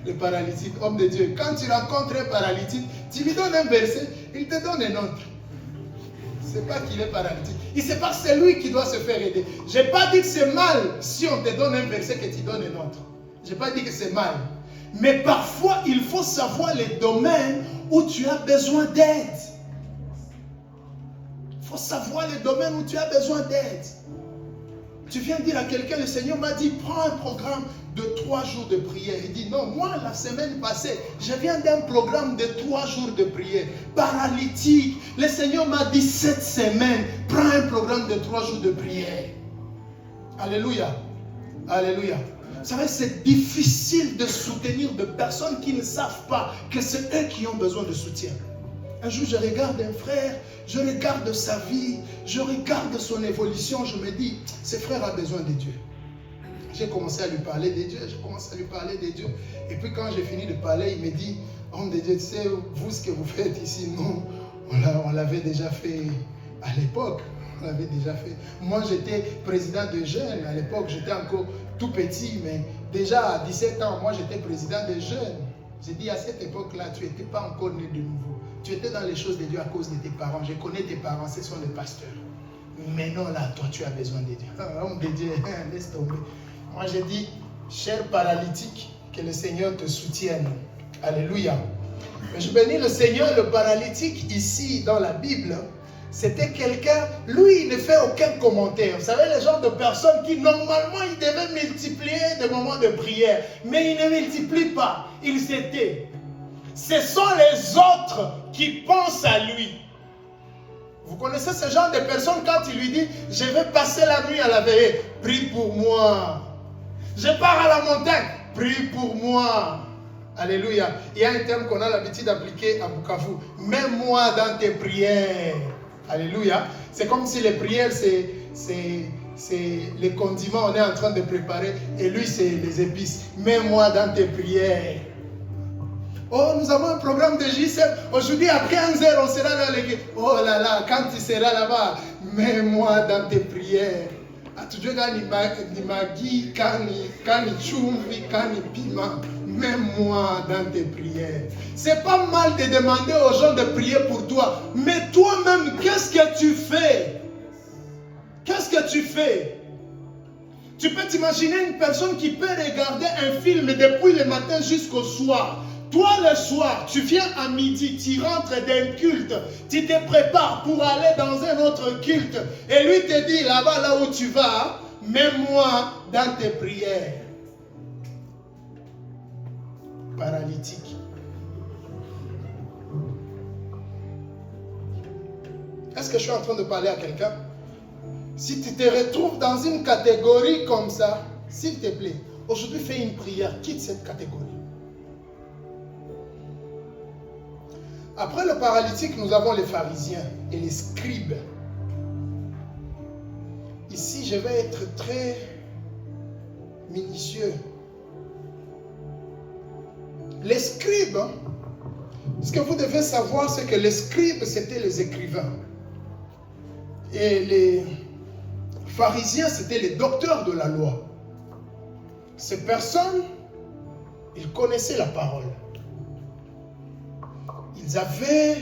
Les paralytiques, homme de Dieu, quand tu rencontres un paralytique, tu lui donnes un verset, il te donne un autre. C'est pas qu'il est paralytique. Il sait pas que c'est lui qui doit se faire aider. Je n'ai pas dit que c'est mal si on te donne un verset que tu donnes un autre. Je n'ai pas dit que c'est mal. Mais parfois, il faut savoir les domaines où tu as besoin d'aide. Il faut savoir les domaines où tu as besoin d'aide. Tu viens dire à quelqu'un, le Seigneur m'a dit, prends un programme de 3 jours de prière. Il dit, non, moi, la semaine passée, je viens d'un programme de 3 jours de prière. Paralytique. Le Seigneur m'a dit, cette semaine, prends un programme de 3 jours de prière. Alléluia. Alléluia. Vous savez, c'est difficile de soutenir des personnes qui ne savent pas que c'est eux qui ont besoin de soutien. Un jour, je regarde un frère, je regarde sa vie, je regarde son évolution, je me dis, ce frère a besoin de Dieu. J'ai commencé à lui parler de Dieu, Et puis quand j'ai fini de parler, il me dit, homme de Dieu, tu sais, vous, ce que vous faites ici, nous, on l'avait déjà fait à l'époque. On l'avait déjà fait. Moi, j'étais président de jeunes. À l'époque, j'étais encore tout petit, mais déjà à 17 ans, moi, j'étais président de jeunes. J'ai dit, à cette époque-là, tu n'étais pas encore né de nouveau. Tu étais dans les choses de Dieu à cause de tes parents. Je connais tes parents, ce sont les pasteurs. Maintenant, là, toi, tu as besoin de Dieu. Homme de Dieu, laisse tomber. Moi, j'ai dit, cher paralytique, que le Seigneur te soutienne. Alléluia. Mais je bénis le Seigneur, le paralytique, ici, dans la Bible, c'était quelqu'un, lui, il ne fait aucun commentaire. Vous savez, les genres de personnes qui, normalement, ils devaient multiplier des moments de prière. Mais ils ne multiplient pas. Ils étaient. Ce sont les autres qui pensent à lui. Vous connaissez ce genre de personnes quand il lui dit, je vais passer la nuit à la veillée, prie pour moi. Je pars à la montagne, prie pour moi. Alléluia. Il y a un terme qu'on a l'habitude d'appliquer à Bukavu. Mets-moi dans tes prières. Alléluia. C'est comme si les prières, c'est les condiments on est en train de préparer. Et lui, c'est les épices. Mets-moi dans tes prières. Oh, nous avons un programme de JCM. Aujourd'hui, à 15h, on sera dans l'église. Oh là là, quand tu seras là-bas, mets-moi dans tes prières. Atujue ni magi, kani chumvi, kani pima. Mets-moi dans tes prières. C'est pas mal de demander aux gens de prier pour toi. Mais toi-même, qu'est-ce que tu fais? Qu'est-ce que tu fais? Tu peux t'imaginer une personne qui peut regarder un film depuis le matin jusqu'au soir. Toi, le soir, tu viens à midi, tu rentres d'un culte, tu te prépares pour aller dans un autre culte. Et lui te dit, là-bas, là où tu vas, mets-moi dans tes prières. Paralytique. Est-ce que je suis en train de parler à quelqu'un? Si tu te retrouves dans une catégorie comme ça, s'il te plaît, aujourd'hui fais une prière, quitte cette catégorie. Après le paralytique, nous avons les pharisiens et les scribes. Ici, je vais être très minutieux. Les scribes, ce que vous devez savoir, c'est que les scribes, c'était les écrivains. Et les pharisiens, c'était les docteurs de la loi. Ces personnes, ils connaissaient la parole. Ils avaient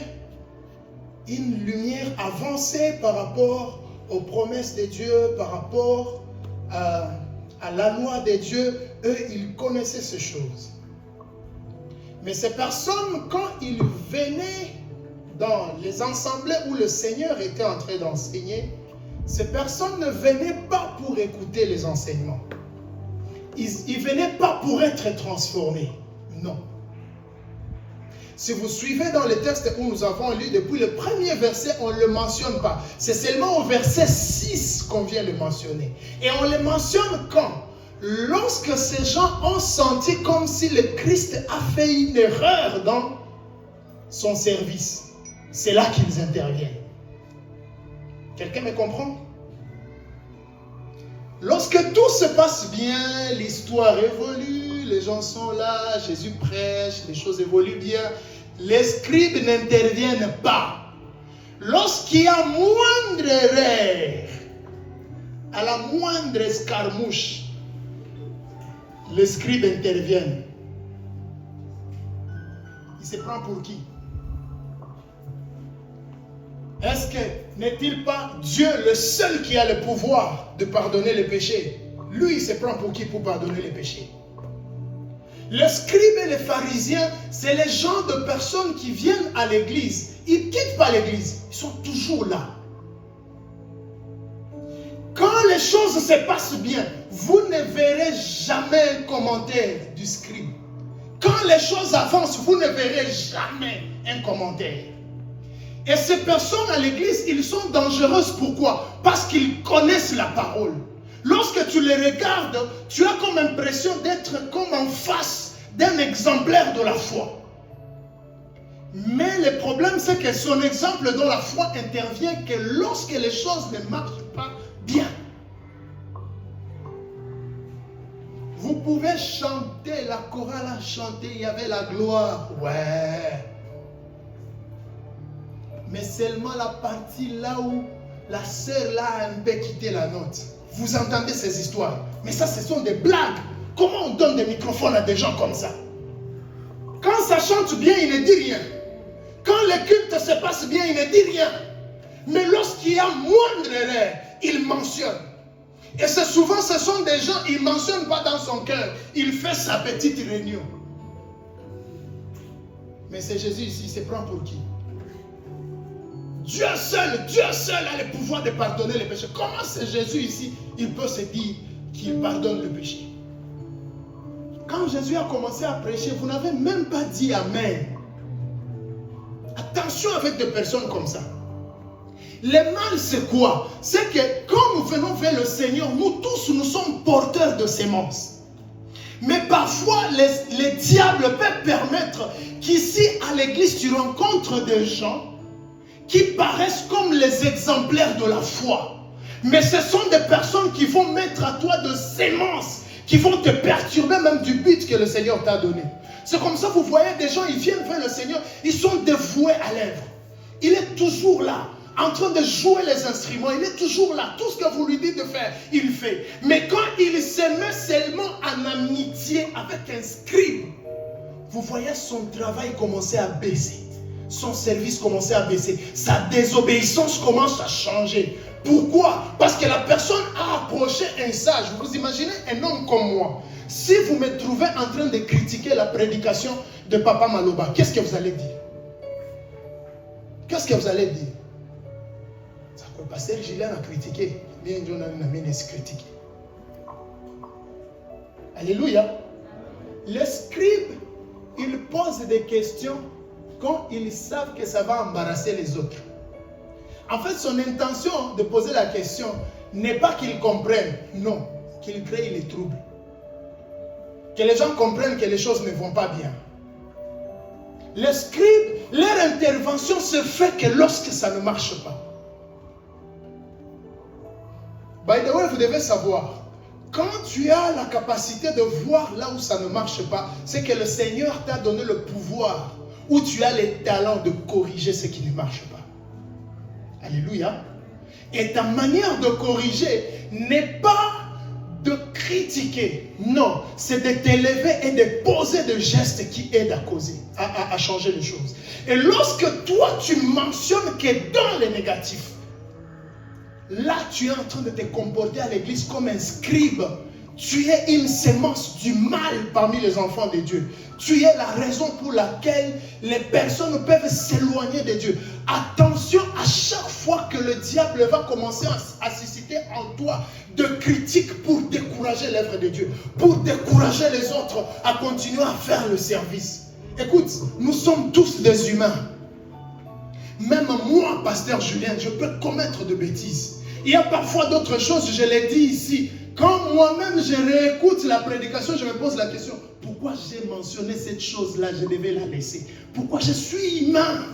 une lumière avancée par rapport aux promesses de Dieu, par rapport à la loi de Dieu. Eux, ils connaissaient ces choses. Mais ces personnes, quand ils venaient dans les assemblées où le Seigneur était en train d'enseigner, ces personnes ne venaient pas pour écouter les enseignements. Ils ne venaient pas pour être transformés. Non. Si vous suivez dans les textes où nous avons lu, depuis le premier verset, on ne le mentionne pas. C'est seulement au verset 6 qu'on vient le mentionner. Et on le mentionne quand? Lorsque ces gens ont senti comme si le Christ a fait une erreur dans son service. C'est là qu'ils interviennent. Quelqu'un me comprend? Lorsque tout se passe bien, l'histoire évolue, les gens sont là, Jésus prêche, les choses évoluent bien, les scribes n'interviennent pas. Lorsqu'il y a moindre erreur, à la moindre escarmouche, les scribes interviennent. Il se prend pour qui? Est-ce que n'est-il pas Dieu le seul qui a le pouvoir de pardonner les péchés? Lui, il se prend pour qui pour pardonner les péchés? Les scribes et les pharisiens, c'est les gens de personnes qui viennent à l'église. Ils ne quittent pas l'église, ils sont toujours là. Quand les choses se passent bien, vous ne verrez jamais un commentaire du scribe. Quand les choses avancent, vous ne verrez jamais un commentaire. Et ces personnes à l'église, ils sont dangereuses. Pourquoi? Parce qu'ils connaissent la parole. Lorsque tu les regardes, tu as comme impression d'être comme en face d'un exemplaire de la foi. Mais le problème, c'est que son exemple dans la foi intervient que lorsque les choses ne marchent pas bien. Vous pouvez chanter, la chorale a chanté, il y avait la gloire. Ouais. Mais seulement la partie là où la sœur là a un peu quitté la note. Vous entendez ces histoires. Mais ça, ce sont des blagues. Comment on donne des microphones à des gens comme ça? Quand ça chante bien, il ne dit rien. Quand le culte se passe bien, il ne dit rien. Mais lorsqu'il y a moindre erreur, il mentionne. Et c'est souvent, ce sont des gens, il ne mentionne pas dans son cœur. Il fait sa petite réunion. Mais c'est Jésus ici, il se prend pour qui? Dieu seul a le pouvoir de pardonner les péchés. Comment c'est Jésus ici, il peut se dire qu'il pardonne le péché? Quand Jésus a commencé à prêcher, vous n'avez même pas dit Amen. Attention avec des personnes comme ça. Le mal, c'est quoi? C'est que quand nous venons vers le Seigneur, nous tous, nous sommes porteurs de semences. Mais parfois, les diables peuvent permettre qu'ici, à l'église, tu rencontres des gens qui paraissent comme les exemplaires de la foi. Mais ce sont des personnes qui vont mettre à toi de sémences, qui vont te perturber même du but que le Seigneur t'a donné. C'est comme ça, vous voyez des gens, ils viennent vers le Seigneur, ils sont dévoués à l'œuvre. Il est toujours là, en train de jouer les instruments, il est toujours là. Tout ce que vous lui dites de faire, il fait. Mais quand il se met seulement en amitié avec un scribe, vous voyez son travail commencer à baisser. Son service commencer à baisser. Sa désobéissance commence à changer. Pourquoi? Parce que la personne a approché un sage. Vous imaginez un homme comme moi. Si vous me trouvez en train de critiquer la prédication de Papa Maloba, qu'est-ce que vous allez dire? Qu'est-ce que vous allez dire? Le pasteur Julien a critiqué. Bien, John a critiqué. Alléluia. Les scribes, ils posent des questions quand ils savent que ça va embarrasser les autres. En fait, son intention de poser la question n'est pas qu'ils comprennent, non, qu'ils créent les troubles. Que les gens comprennent que les choses ne vont pas bien. Les scribes, leur intervention se fait que lorsque ça ne marche pas. By the way, vous devez savoir, quand tu as la capacité de voir là où ça ne marche pas, c'est que le Seigneur t'a donné le pouvoir, où tu as les talents de corriger ce qui ne marche pas. Alléluia. Et ta manière de corriger n'est pas de critiquer. Non, c'est de t'élever et de poser des gestes qui aident à causer, à changer les choses. Et lorsque toi, tu mentionnes que dans les négatifs, là, tu es en train de te comporter à l'église comme un scribe. Tu es une sémence du mal parmi les enfants de Dieu. Tu es la raison pour laquelle les personnes peuvent s'éloigner de Dieu. Attention à chaque fois que le diable va commencer à susciter en toi de critiques pour décourager l'œuvre de Dieu, pour décourager les autres à continuer à faire le service. Écoute, nous sommes tous des humains. Même moi, pasteur Julien, je peux commettre de bêtises. Il y a parfois d'autres choses, je l'ai dit ici. Quand moi-même je réécoute la prédication, je me pose la question, pourquoi j'ai mentionné cette chose-là, je devais la laisser? Pourquoi je suis humain?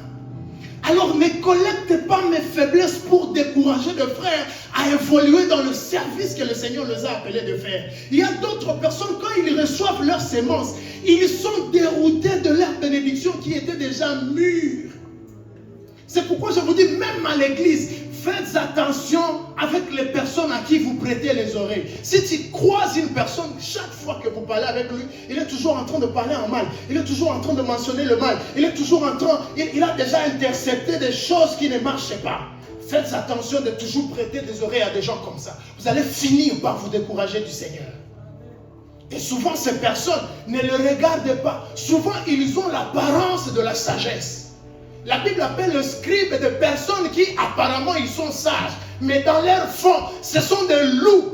Alors ne collecte pas mes faiblesses pour décourager les frères à évoluer dans le service que le Seigneur les a appelés de faire. Il y a d'autres personnes, quand ils reçoivent leurs semences, ils sont déroutés de leur bénédiction qui était déjà mûre. C'est pourquoi je vous dis, même à l'église, faites attention avec les personnes à qui vous prêtez les oreilles. Si tu croises une personne, chaque fois que vous parlez avec lui, il est toujours en train de parler en mal. Il est toujours en train de mentionner le mal. Il est toujours en train, il a déjà intercepté des choses qui ne marchaient pas. Faites attention de toujours prêter des oreilles à des gens comme ça. Vous allez finir par vous décourager du Seigneur. Et souvent, ces personnes ne le regardent pas. Souvent, ils ont l'apparence de la sagesse. La Bible appelle le scribe des personnes qui apparemment ils sont sages, mais dans leur fond, ce sont des loups.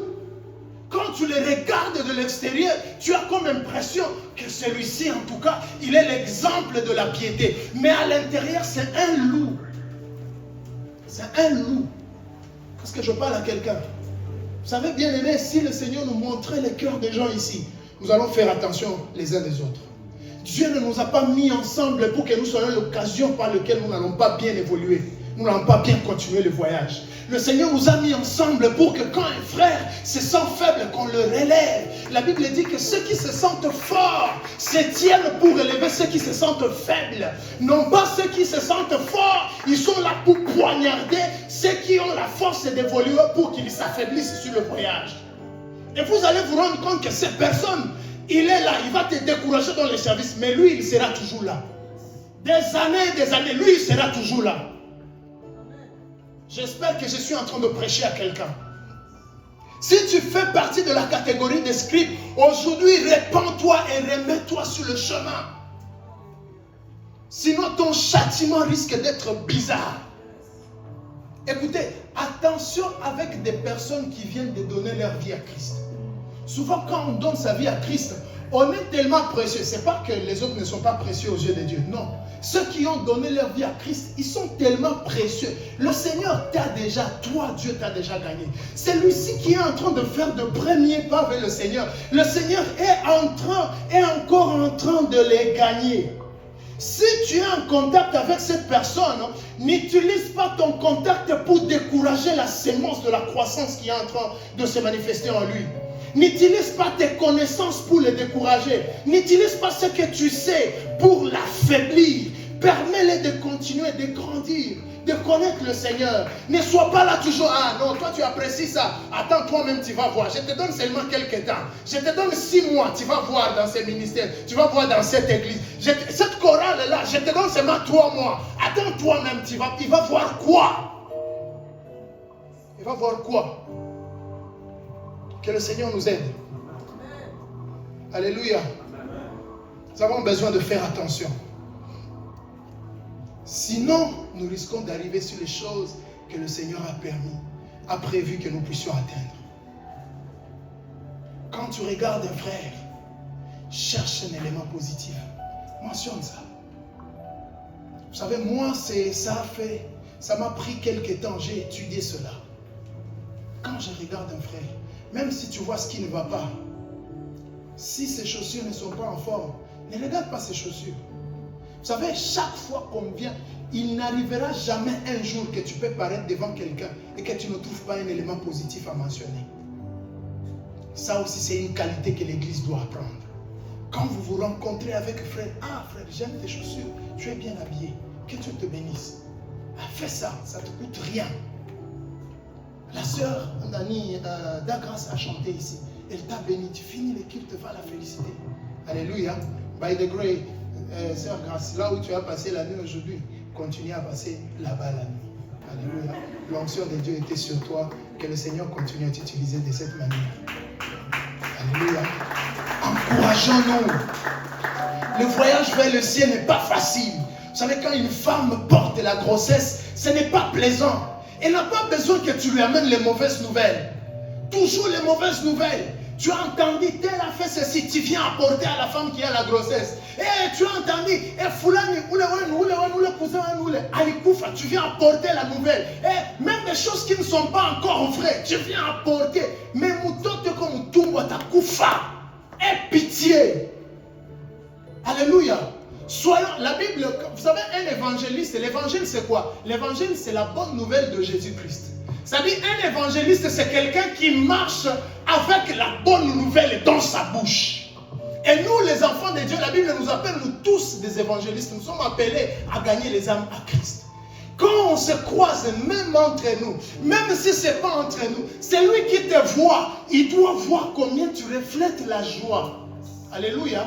Quand tu les regardes de l'extérieur, tu as comme impression que celui-ci, en tout cas, il est l'exemple de la piété. Mais à l'intérieur, c'est un loup. C'est un loup. Est-ce que je parle à quelqu'un? Vous savez, bien aimé, si le Seigneur nous montrait les cœurs des gens ici, nous allons faire attention les uns des autres. Dieu ne nous a pas mis ensemble pour que nous soyons l'occasion par laquelle nous n'allons pas bien évoluer. Nous n'allons pas bien continuer le voyage. Le Seigneur nous a mis ensemble pour que quand un frère se sent faible, qu'on le relève. La Bible dit que ceux qui se sentent forts se tiennent pour relever ceux qui se sentent faibles. Non pas ceux qui se sentent forts, ils sont là pour poignarder ceux qui ont la force d'évoluer pour qu'ils s'affaiblissent sur le voyage. Et vous allez vous rendre compte que ces personnes, il est là, il va te décourager dans les services, mais lui, il sera toujours là. Des années, lui, il sera toujours là. J'espère que je suis en train de prêcher à quelqu'un. Si tu fais partie de la catégorie des scribes, aujourd'hui, répands-toi et remets-toi sur le chemin. Sinon, ton châtiment risque d'être bizarre. Écoutez, attention avec des personnes qui viennent de donner leur vie à Christ. Souvent, quand on donne sa vie à Christ, On est tellement précieux. Ce n'est pas que les autres ne sont pas précieux aux yeux de Dieu. Non. Ceux qui ont donné leur vie à Christ, ils sont tellement précieux. Le Seigneur t'a déjà, toi, Dieu t'a déjà gagné. C'est lui-ci qui est en train de faire de premiers pas vers le Seigneur. Le Seigneur est encore en train de les gagner. Si tu es en contact avec cette personne, n'utilise pas ton contact pour décourager la sémence de la croissance qui est en train de se manifester en lui. N'utilise pas tes connaissances pour le décourager. N'utilise pas ce que tu sais pour l'affaiblir. Permets-les de continuer, de grandir, de connaître le Seigneur. Ne sois pas là toujours, ah non, toi tu apprécies ça. Attends, toi-même tu vas voir. Je te donne seulement quelques temps. Je te donne 6 mois, tu vas voir dans ces ministères. Tu vas voir dans cette église. Cette chorale-là, je te donne seulement 3 mois. Attends, toi-même, il va voir quoi? Il va voir quoi? Que le Seigneur nous aide. Alléluia. Nous avons besoin de faire attention. Sinon, nous risquons d'arriver sur les choses que le Seigneur a prévu que nous puissions atteindre. Quand tu regardes un frère, cherche un élément positif. Mentionne ça. Vous savez, moi, ça m'a pris quelque temps, j'ai étudié cela. Quand je regarde un frère, même si tu vois ce qui ne va pas, si ses chaussures ne sont pas en forme, ne regarde pas ses chaussures. Vous savez, chaque fois qu'on vient, il n'arrivera jamais un jour que tu peux paraître devant quelqu'un et que tu ne trouves pas un élément positif à mentionner. Ça aussi, c'est une qualité que l'Église doit apprendre. Quand vous vous rencontrez avec un frère, ah frère, j'aime tes chaussures, tu es bien habillé, que Dieu te bénisse. Ah, fais ça, ça ne te coûte rien. La sœur Nani Dagras a chanté ici. Elle t'a béni. Tu finis le culte, va la féliciter. Alléluia. By the grace, sœur Grace, là où tu as passé la nuit aujourd'hui, continue à passer là-bas la nuit. Alléluia. L'onction de Dieu était sur toi. Que le Seigneur continue à t'utiliser de cette manière. Alléluia. Encourageons-nous. Le voyage vers le ciel n'est pas facile. Vous savez, quand une femme porte la grossesse, ce n'est pas plaisant. Elle n'a pas besoin que tu lui amènes les mauvaises nouvelles. Toujours les mauvaises nouvelles. Tu as entendu, tel a fait ceci, tu viens apporter à la femme qui a la grossesse. Et tu as entendu, tu viens apporter la nouvelle. Et même des choses qui ne sont pas encore vraies, tu viens apporter. Mais comme aie pitié. Alléluia. Soyons, la Bible, vous savez, un évangéliste, l'évangile c'est quoi? L'évangile c'est la bonne nouvelle de Jésus-Christ. Ça dit, un évangéliste c'est quelqu'un qui marche avec la bonne nouvelle dans sa bouche. Et nous les enfants de Dieu, la Bible nous appelle nous tous des évangélistes. Nous sommes appelés à gagner les âmes à Christ. Quand on se croise, même entre nous, même si ce n'est pas entre nous, c'est lui qui te voit. Il doit voir combien tu reflètes la joie. Alléluia.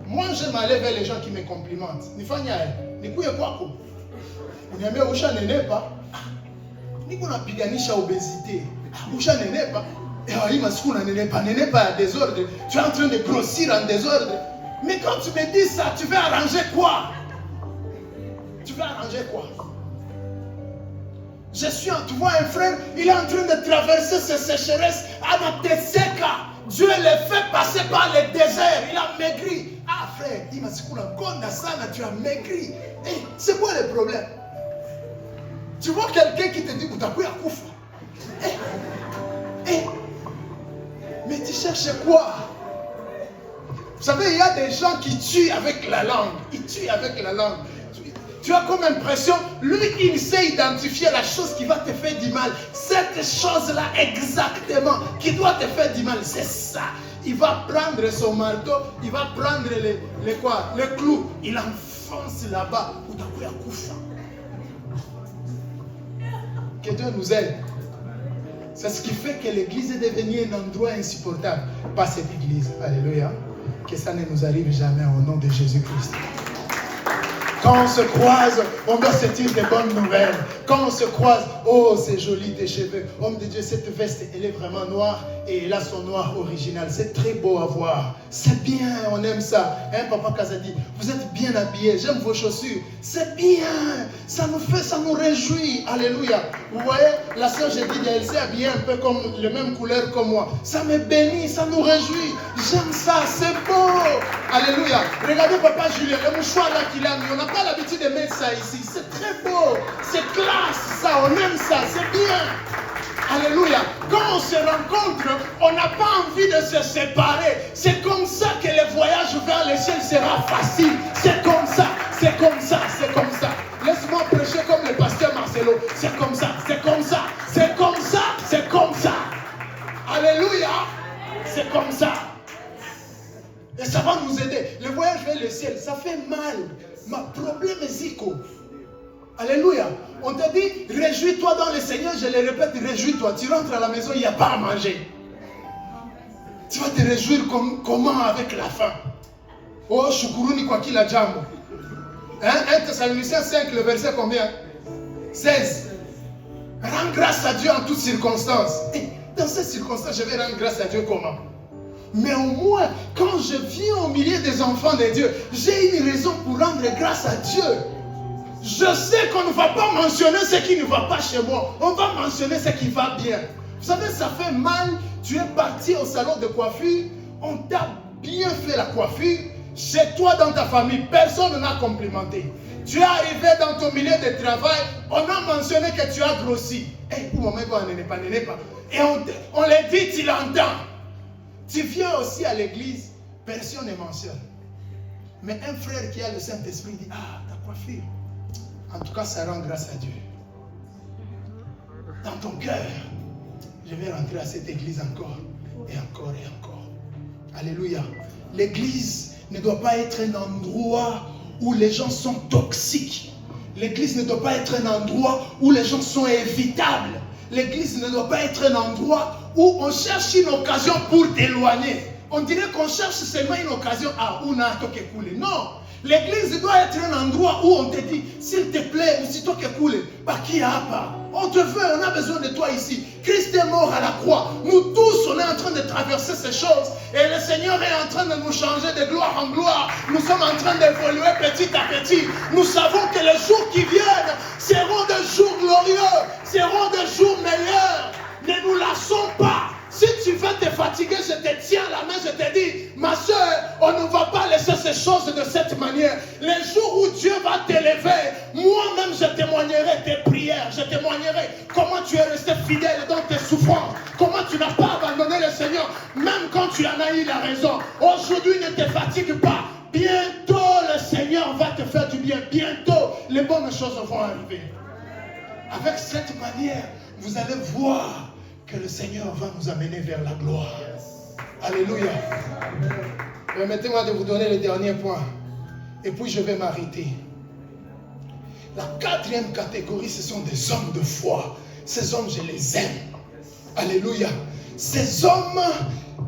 Moi, je m'allais vers les gens qui me complimentent. Nifanya, nikuye kwako. Uniambia usha nenepa. Niko napiganisha obésité. Usha nenepa. Et oui, masiku na nenepa à désordre. Tu es en train de grossir en désordre. Mais quand tu me dis ça, tu veux arranger quoi? Tu veux arranger quoi? Tu vois un frère, il est en train de traverser ses sécheresses. Anateseka. Dieu les fait passer par le désert. Il a maigri. Ah frère, dis-moi, tu as maigri. Hey, c'est quoi le problème? Tu vois quelqu'un qui te dit mais tu cherches quoi? Vous savez, il y a des gens qui tuent avec la langue. Ils tuent avec la langue. Tu as comme impression, lui, il sait identifier la chose qui va te faire du mal. Cette chose-là, exactement, qui doit te faire du mal, c'est ça. Il va prendre son marteau, il va prendre le clou, il enfonce là-bas. Que Dieu nous aide. C'est ce qui fait que l'église est devenue un endroit insupportable. Pas cette église. Alléluia. Que ça ne nous arrive jamais au nom de Jésus-Christ. Quand on se croise, on doit se dire des bonnes nouvelles. Quand on se croise, oh, c'est joli tes cheveux. Homme de Dieu, cette veste, elle est vraiment noire et elle a son noir original. C'est très beau à voir. C'est bien, on aime ça. Hein, Papa Kaza dit, vous êtes bien habillés, j'aime vos chaussures. C'est bien, ça nous réjouit. Alléluia. Vous voyez, la sœur Gédide, elle s'est habillée un peu comme les mêmes couleurs que moi. Ça me bénit, ça nous réjouit. J'aime ça, c'est beau. Alléluia. Regardez Papa Julien, le mouchoir là qu'il a mis, on n'a pas l'habitude de mettre ça ici. C'est très beau, c'est classe, ça, on aime ça, c'est bien. Alléluia. Quand on se rencontre, on n'a pas envie de se séparer. C'est comme ça que le voyage vers le ciel sera facile. C'est comme ça, c'est comme ça, c'est comme ça. Laisse-moi prêcher comme le pasteur Marcelo. C'est comme ça, c'est comme ça, c'est comme ça, c'est comme ça. Alléluia. C'est comme ça. Et ça va nous aider. Le voyage vers le ciel, ça fait mal. Ma problème est zico. Alléluia. On t'a dit, réjouis-toi dans le Seigneur. Je le répète, réjouis-toi. Tu rentres à la maison, il n'y a pas à manger. Tu vas te réjouir comment avec la faim? Oh, Shukuruni quoi qu'il a jambe. 1 Thessaloniciens 5, le verset combien? 16. Rends grâce à Dieu en toutes circonstances. Et dans ces circonstances, je vais rendre grâce à Dieu comment? Mais au moins, quand je viens au milieu des enfants de Dieu, j'ai une raison pour rendre grâce à Dieu. Je sais qu'on ne va pas mentionner ce qui ne va pas chez moi. On va mentionner ce qui va bien. Vous savez, ça fait mal. Tu es parti au salon de coiffure. On t'a bien fait la coiffure. Chez toi, dans ta famille, personne ne l'a complimenté. Tu es arrivé dans ton milieu de travail. On a mentionné que tu as grossi. Et on le dit, tu l'entends. Tu viens aussi à l'église, personne ne mentionne. Mais un frère qui a le Saint-Esprit dit, ah, ta coiffure. En tout cas, ça rend grâce à Dieu. Dans ton cœur, je vais rentrer à cette église encore, et encore, et encore. Alléluia. L'église ne doit pas être un endroit où les gens sont toxiques. L'église ne doit pas être un endroit où les gens sont évitables. L'église ne doit pas être un endroit où on cherche une occasion pour t'éloigner. On dirait qu'on cherche seulement une occasion à una toke koule. Non, l'église doit être un endroit où on te dit, s'il te plaît, ou si toke koule, pas qui a pas. On te veut, on a besoin de toi ici. Christ est mort à la croix. Nous tous, on est en train de traverser ces choses. Et le Seigneur est en train de nous changer de gloire en gloire. Nous sommes en train d'évoluer petit à petit. Nous savons que les jours qui viennent seront des jours glorieux, seront des jours meilleurs. Ne nous lassons pas. Si tu veux te fatiguer, je te tiens la main, je te dis, ma soeur, on ne va pas laisser ces choses de cette manière. Les jours où Dieu va t'élever, moi-même je témoignerai tes prières, je témoignerai comment tu es resté fidèle dans tes souffrances, comment tu n'as pas abandonné le Seigneur, même quand tu en as eu la raison. Aujourd'hui, ne te fatigue pas. Bientôt, le Seigneur va te faire du bien. Bientôt, les bonnes choses vont arriver. Avec cette manière, vous allez voir que le Seigneur va nous amener vers la gloire. Alléluia. Permettez-moi de vous donner le dernier point. Et puis je vais m'arrêter. La quatrième catégorie, ce sont des hommes de foi. Ces hommes, je les aime. Alléluia. Ces hommes,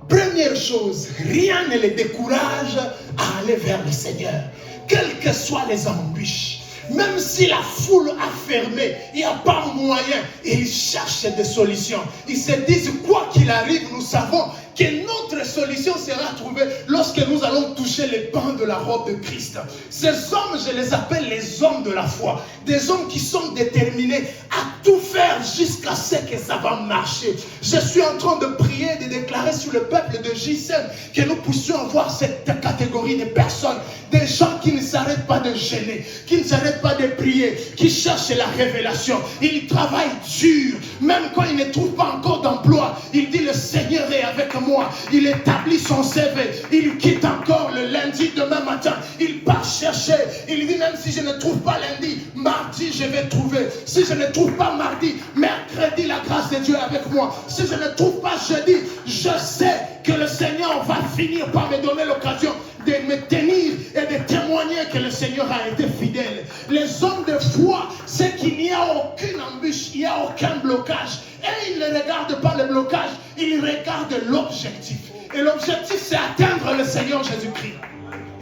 première chose, rien ne les décourage à aller vers le Seigneur. Quelles que soient les embûches. Même si la foule a fermé, il n'y a pas moyen. Et ils cherchent des solutions. Ils se disent, quoi qu'il arrive, nous savons que notre solution sera trouvée lorsque nous allons toucher les pans de la robe de Christ. Ces hommes, je les appelle les hommes de la foi. Des hommes qui sont déterminés à tout faire jusqu'à ce que ça va marcher. Je suis en train de prier, de déclarer sur le peuple de JSM que nous puissions avoir cette catégorie de personnes. Des gens qui ne s'arrêtent pas de gêner, qui ne s'arrêtent pas de prier, qui cherchent la révélation. Ils travaillent dur, même quand ils ne trouvent pas encore d'emploi. Il dit, le Seigneur est avec moi. Il établit son CV. Il quitte encore le lundi, demain matin. Il part chercher. Il dit, même si je ne trouve pas lundi, mardi, je vais trouver. Si je ne trouve pas mardi, mercredi, la grâce de Dieu est avec moi. Si je ne trouve pas jeudi, je sais que le Seigneur va finir par me donner l'occasion de me tenir et de témoigner que le Seigneur a été fidèle. Les hommes de foi, c'est qu'il n'y a aucune embûche, il n'y a aucun blocage. Et ils ne regardent pas le blocage, ils regardent l'objectif. Et l'objectif, c'est atteindre le Seigneur Jésus-Christ.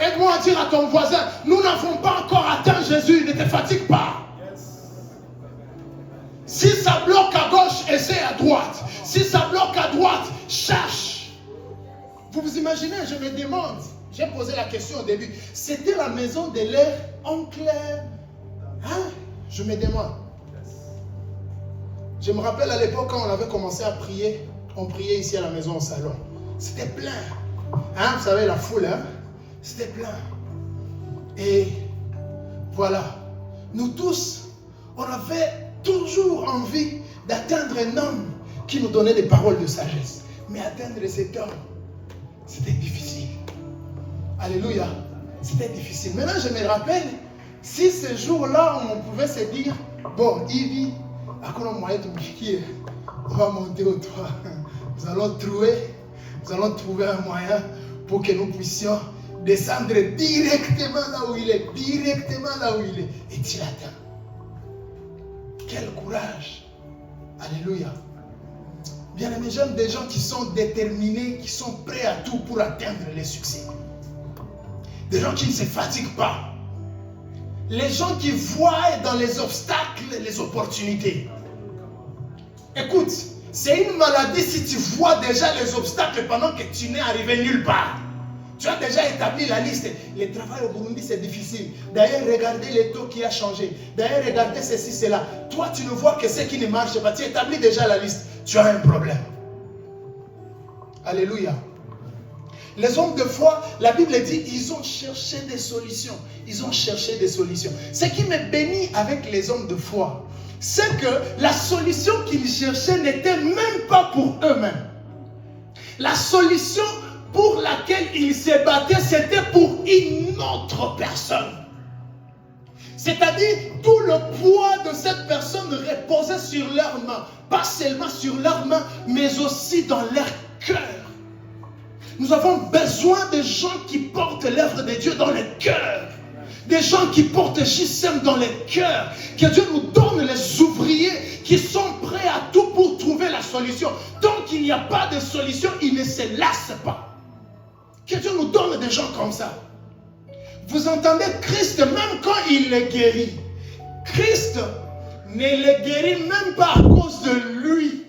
Aide-moi à dire à ton voisin, nous n'avons pas encore atteint Jésus, ne te fatigue pas. Si ça bloque à gauche, essaie à droite. Si ça bloque à droite, cherche. Vous vous imaginez, je me demande, j'ai posé la question au début, c'était la maison de leur oncle, hein? Je me demande. Je me rappelle à l'époque quand on avait commencé à prier, on priait ici à la maison au salon. C'était plein. Hein, vous savez, la foule, hein? C'était plein. Et voilà. Nous tous, on avait toujours envie d'atteindre un homme qui nous donnait des paroles de sagesse. Mais atteindre cet homme, c'était difficile. Alléluia. C'était difficile. Maintenant, je me rappelle, si ce jour-là, on pouvait se dire, bon, Yvi, on va monter au toit. Nous allons trouver un moyen pour que nous puissions descendre directement là où il est. Directement là où il est. Et tu l'atteins. Quel courage. Alléluia. Bien aimés, j'aime des gens qui sont déterminés, qui sont prêts à tout pour atteindre les succès. Des gens qui ne se fatiguent pas. Les gens qui voient dans les obstacles les opportunités. Écoute, c'est une maladie si tu vois déjà les obstacles pendant que tu n'es arrivé nulle part. Tu as déjà établi la liste. Le travail au Burundi, c'est difficile. D'ailleurs, regardez le taux qui a changé. D'ailleurs, regardez ceci, cela. Toi, tu ne vois que ce qui ne marche pas. Tu établis déjà la liste. Tu as un problème. Alléluia. Les hommes de foi, la Bible dit, ils ont cherché des solutions. Ils ont cherché des solutions. Ce qui me bénit avec les hommes de foi, c'est que la solution qu'ils cherchaient n'était même pas pour eux-mêmes. La solution pour laquelle ils se battaient, c'était pour une autre personne. C'est-à-dire, tout le poids de cette personne reposait sur leurs mains. Pas seulement sur leurs mains, mais aussi dans leur cœur. Nous avons besoin de gens qui portent l'œuvre de Dieu dans le cœur. Des gens qui portent JSM dans le cœur. Que Dieu nous donne les ouvriers qui sont prêts à tout pour trouver la solution. Tant qu'il n'y a pas de solution, ils ne se lassent pas. Que Dieu nous donne des gens comme ça. Vous entendez, Christ, même quand il les guérit, Christ ne les guérit même pas à cause de lui.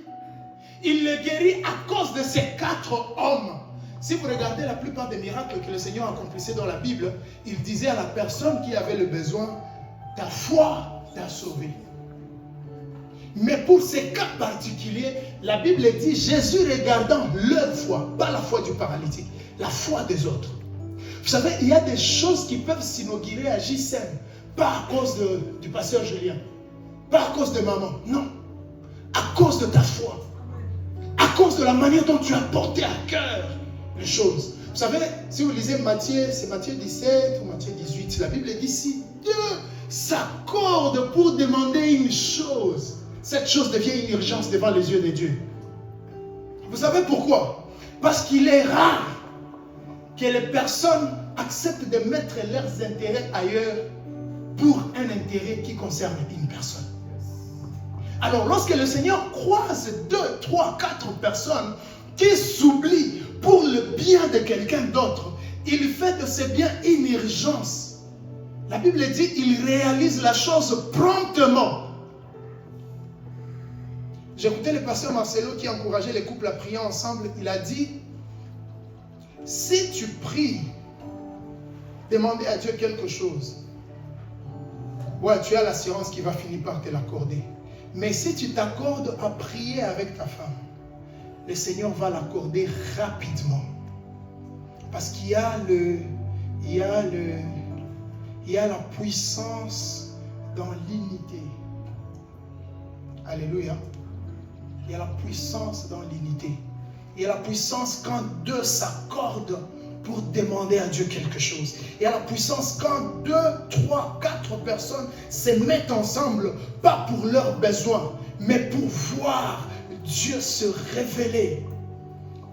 Il les guérit à cause de ces 4 hommes. Si vous regardez la plupart des miracles que le Seigneur accomplissait dans la Bible, il disait à la personne qui avait le besoin, ta foi t'a sauvé. Mais pour ces cas particuliers, la Bible dit, Jésus regardant leur foi, pas la foi du paralytique, la foi des autres. Vous savez, il y a des choses qui peuvent s'inaugurer à JSM, pas à cause du pasteur Julien, pas à cause de maman, non, à cause de ta foi, à cause de la manière dont tu as porté à cœur les choses. Vous savez, si vous lisez Matthieu, c'est Matthieu 17 ou Matthieu 18, la Bible dit, si Dieu s'accorde pour demander une chose, cette chose devient une urgence devant les yeux de Dieu. Vous savez pourquoi? Parce qu'il est rare que les personnes acceptent de mettre leurs intérêts ailleurs pour un intérêt qui concerne une personne. Alors, lorsque le Seigneur croise 2, 3, 4 personnes qui s'oublient pour le bien de quelqu'un d'autre, il fait de ce bien une urgence. La Bible dit, il réalise la chose promptement. J'écoutais le pasteur Marcelo qui encourageait les couples à prier ensemble. Il a dit, si tu pries, demander à Dieu quelque chose, ouais, tu as l'assurance qu'il va finir par te l'accorder. Mais si tu t'accordes à prier avec ta femme, le Seigneur va l'accorder rapidement. Parce qu'il y a la puissance dans l'unité. Alléluia. Il y a la puissance dans l'unité. Il y a la puissance quand 2 s'accordent pour demander à Dieu quelque chose. Il y a la puissance quand 2, 3, 4 personnes se mettent ensemble, pas pour leurs besoins, mais pour voir Dieu se révéler.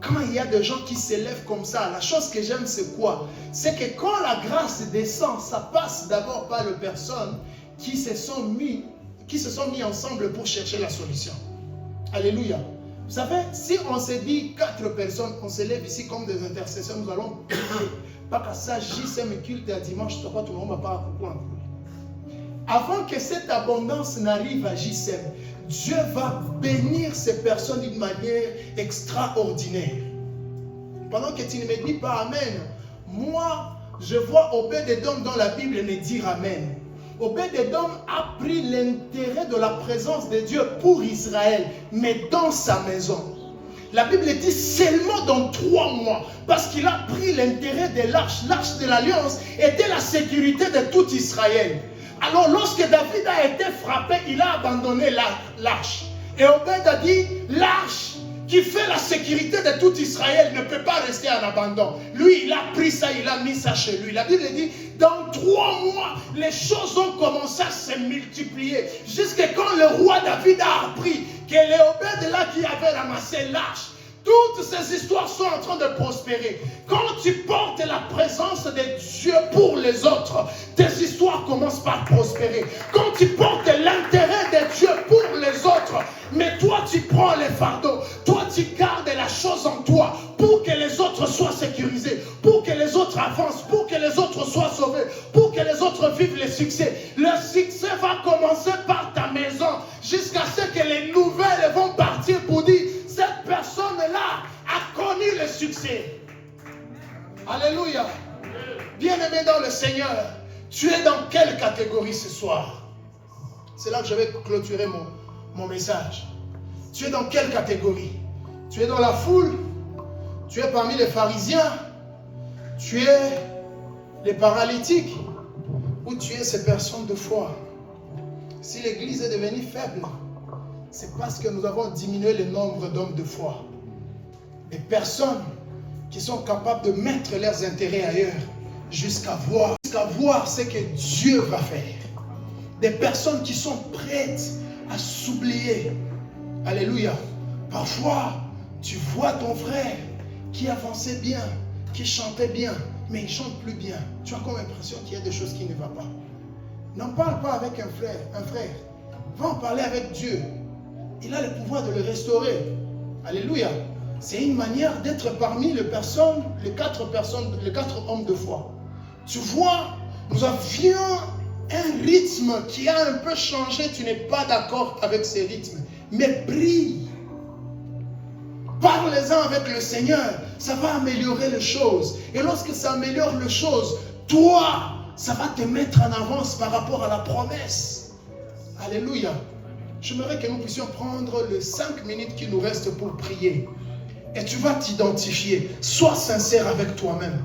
Quand il y a des gens qui s'élèvent comme ça, la chose que j'aime c'est quoi? C'est que quand la grâce descend, ça passe d'abord par les personnes qui se sont mis ensemble pour chercher la solution. Alléluia. Vous savez, si on se dit 4 personnes, on se lève ici comme des intercesseurs, nous allons prier pas qu'à ça, JCM culte à dimanche, tout le monde va pas coucou. Avant que cette abondance n'arrive à JCM, Dieu va bénir ces personnes d'une manière extraordinaire. Pendant que tu ne me dis pas Amen, moi, je vois Obed-Édom dans la Bible me dire Amen. Obed-Édom a pris l'intérêt de la présence de Dieu pour Israël, mais dans sa maison. La Bible dit seulement dans 3 mois, parce qu'il a pris l'intérêt de l'arche. L'arche de l'alliance était la sécurité de tout Israël. Alors lorsque David a été frappé, il a abandonné l'arche. Et Obed a dit, l'arche qui fait la sécurité de tout Israël ne peut pas rester en abandon. Lui, il a pris ça, il a mis ça chez lui. La Bible dit, dans 3 mois, les choses ont commencé à se multiplier. Jusqu'à quand le roi David a appris que les Obed là qui avaient ramassé l'arche, toutes ces histoires sont en train de prospérer. Quand tu portes la présence de Dieu pour les autres, tes histoires commencent par prospérer. Quand tu portes l'intérêt de Dieu pour les autres, mais toi tu prends les fardeaux, toi tu gardes la chose en toi pour que les autres soient sécurisés, pour que les autres avancent, pour que les autres soient sauvés, pour que les autres vivent le succès. Le succès va commencer par ta maison jusqu'à ce que les nouvelles vont partir pour dire cette personne-là a connu le succès. Alléluia. Bien-aimé dans le Seigneur, tu es dans quelle catégorie ce soir? C'est là que je vais clôturer mon message. Tu es dans quelle catégorie? Tu es dans la foule? Tu es parmi les pharisiens? Tu es les paralytiques? Ou tu es ces personnes de foi? Si l'église est devenue faible, c'est parce que nous avons diminué le nombre d'hommes de foi. Des personnes qui sont capables de mettre leurs intérêts ailleurs jusqu'à voir ce que Dieu va faire. Des personnes qui sont prêtes à s'oublier. Alléluia. Parfois, tu vois ton frère qui avançait bien, qui chantait bien, mais il ne chante plus bien. Tu as comme l'impression qu'il y a des choses qui ne vont pas. N'en parle pas avec un frère. Va en parler avec Dieu. Il a le pouvoir de le restaurer. Alléluia. C'est une manière d'être parmi les 4 hommes de foi. Tu vois, nous avions un rythme qui a un peu changé. Tu n'es pas d'accord avec ces rythmes. Mais prie. Parlez-en avec le Seigneur. Ça va améliorer les choses. Et lorsque ça améliore les choses, toi, ça va te mettre en avance par rapport à la promesse. Alléluia. J'aimerais que nous puissions prendre les 5 minutes qui nous restent pour prier. Et tu vas t'identifier. Sois sincère avec toi-même.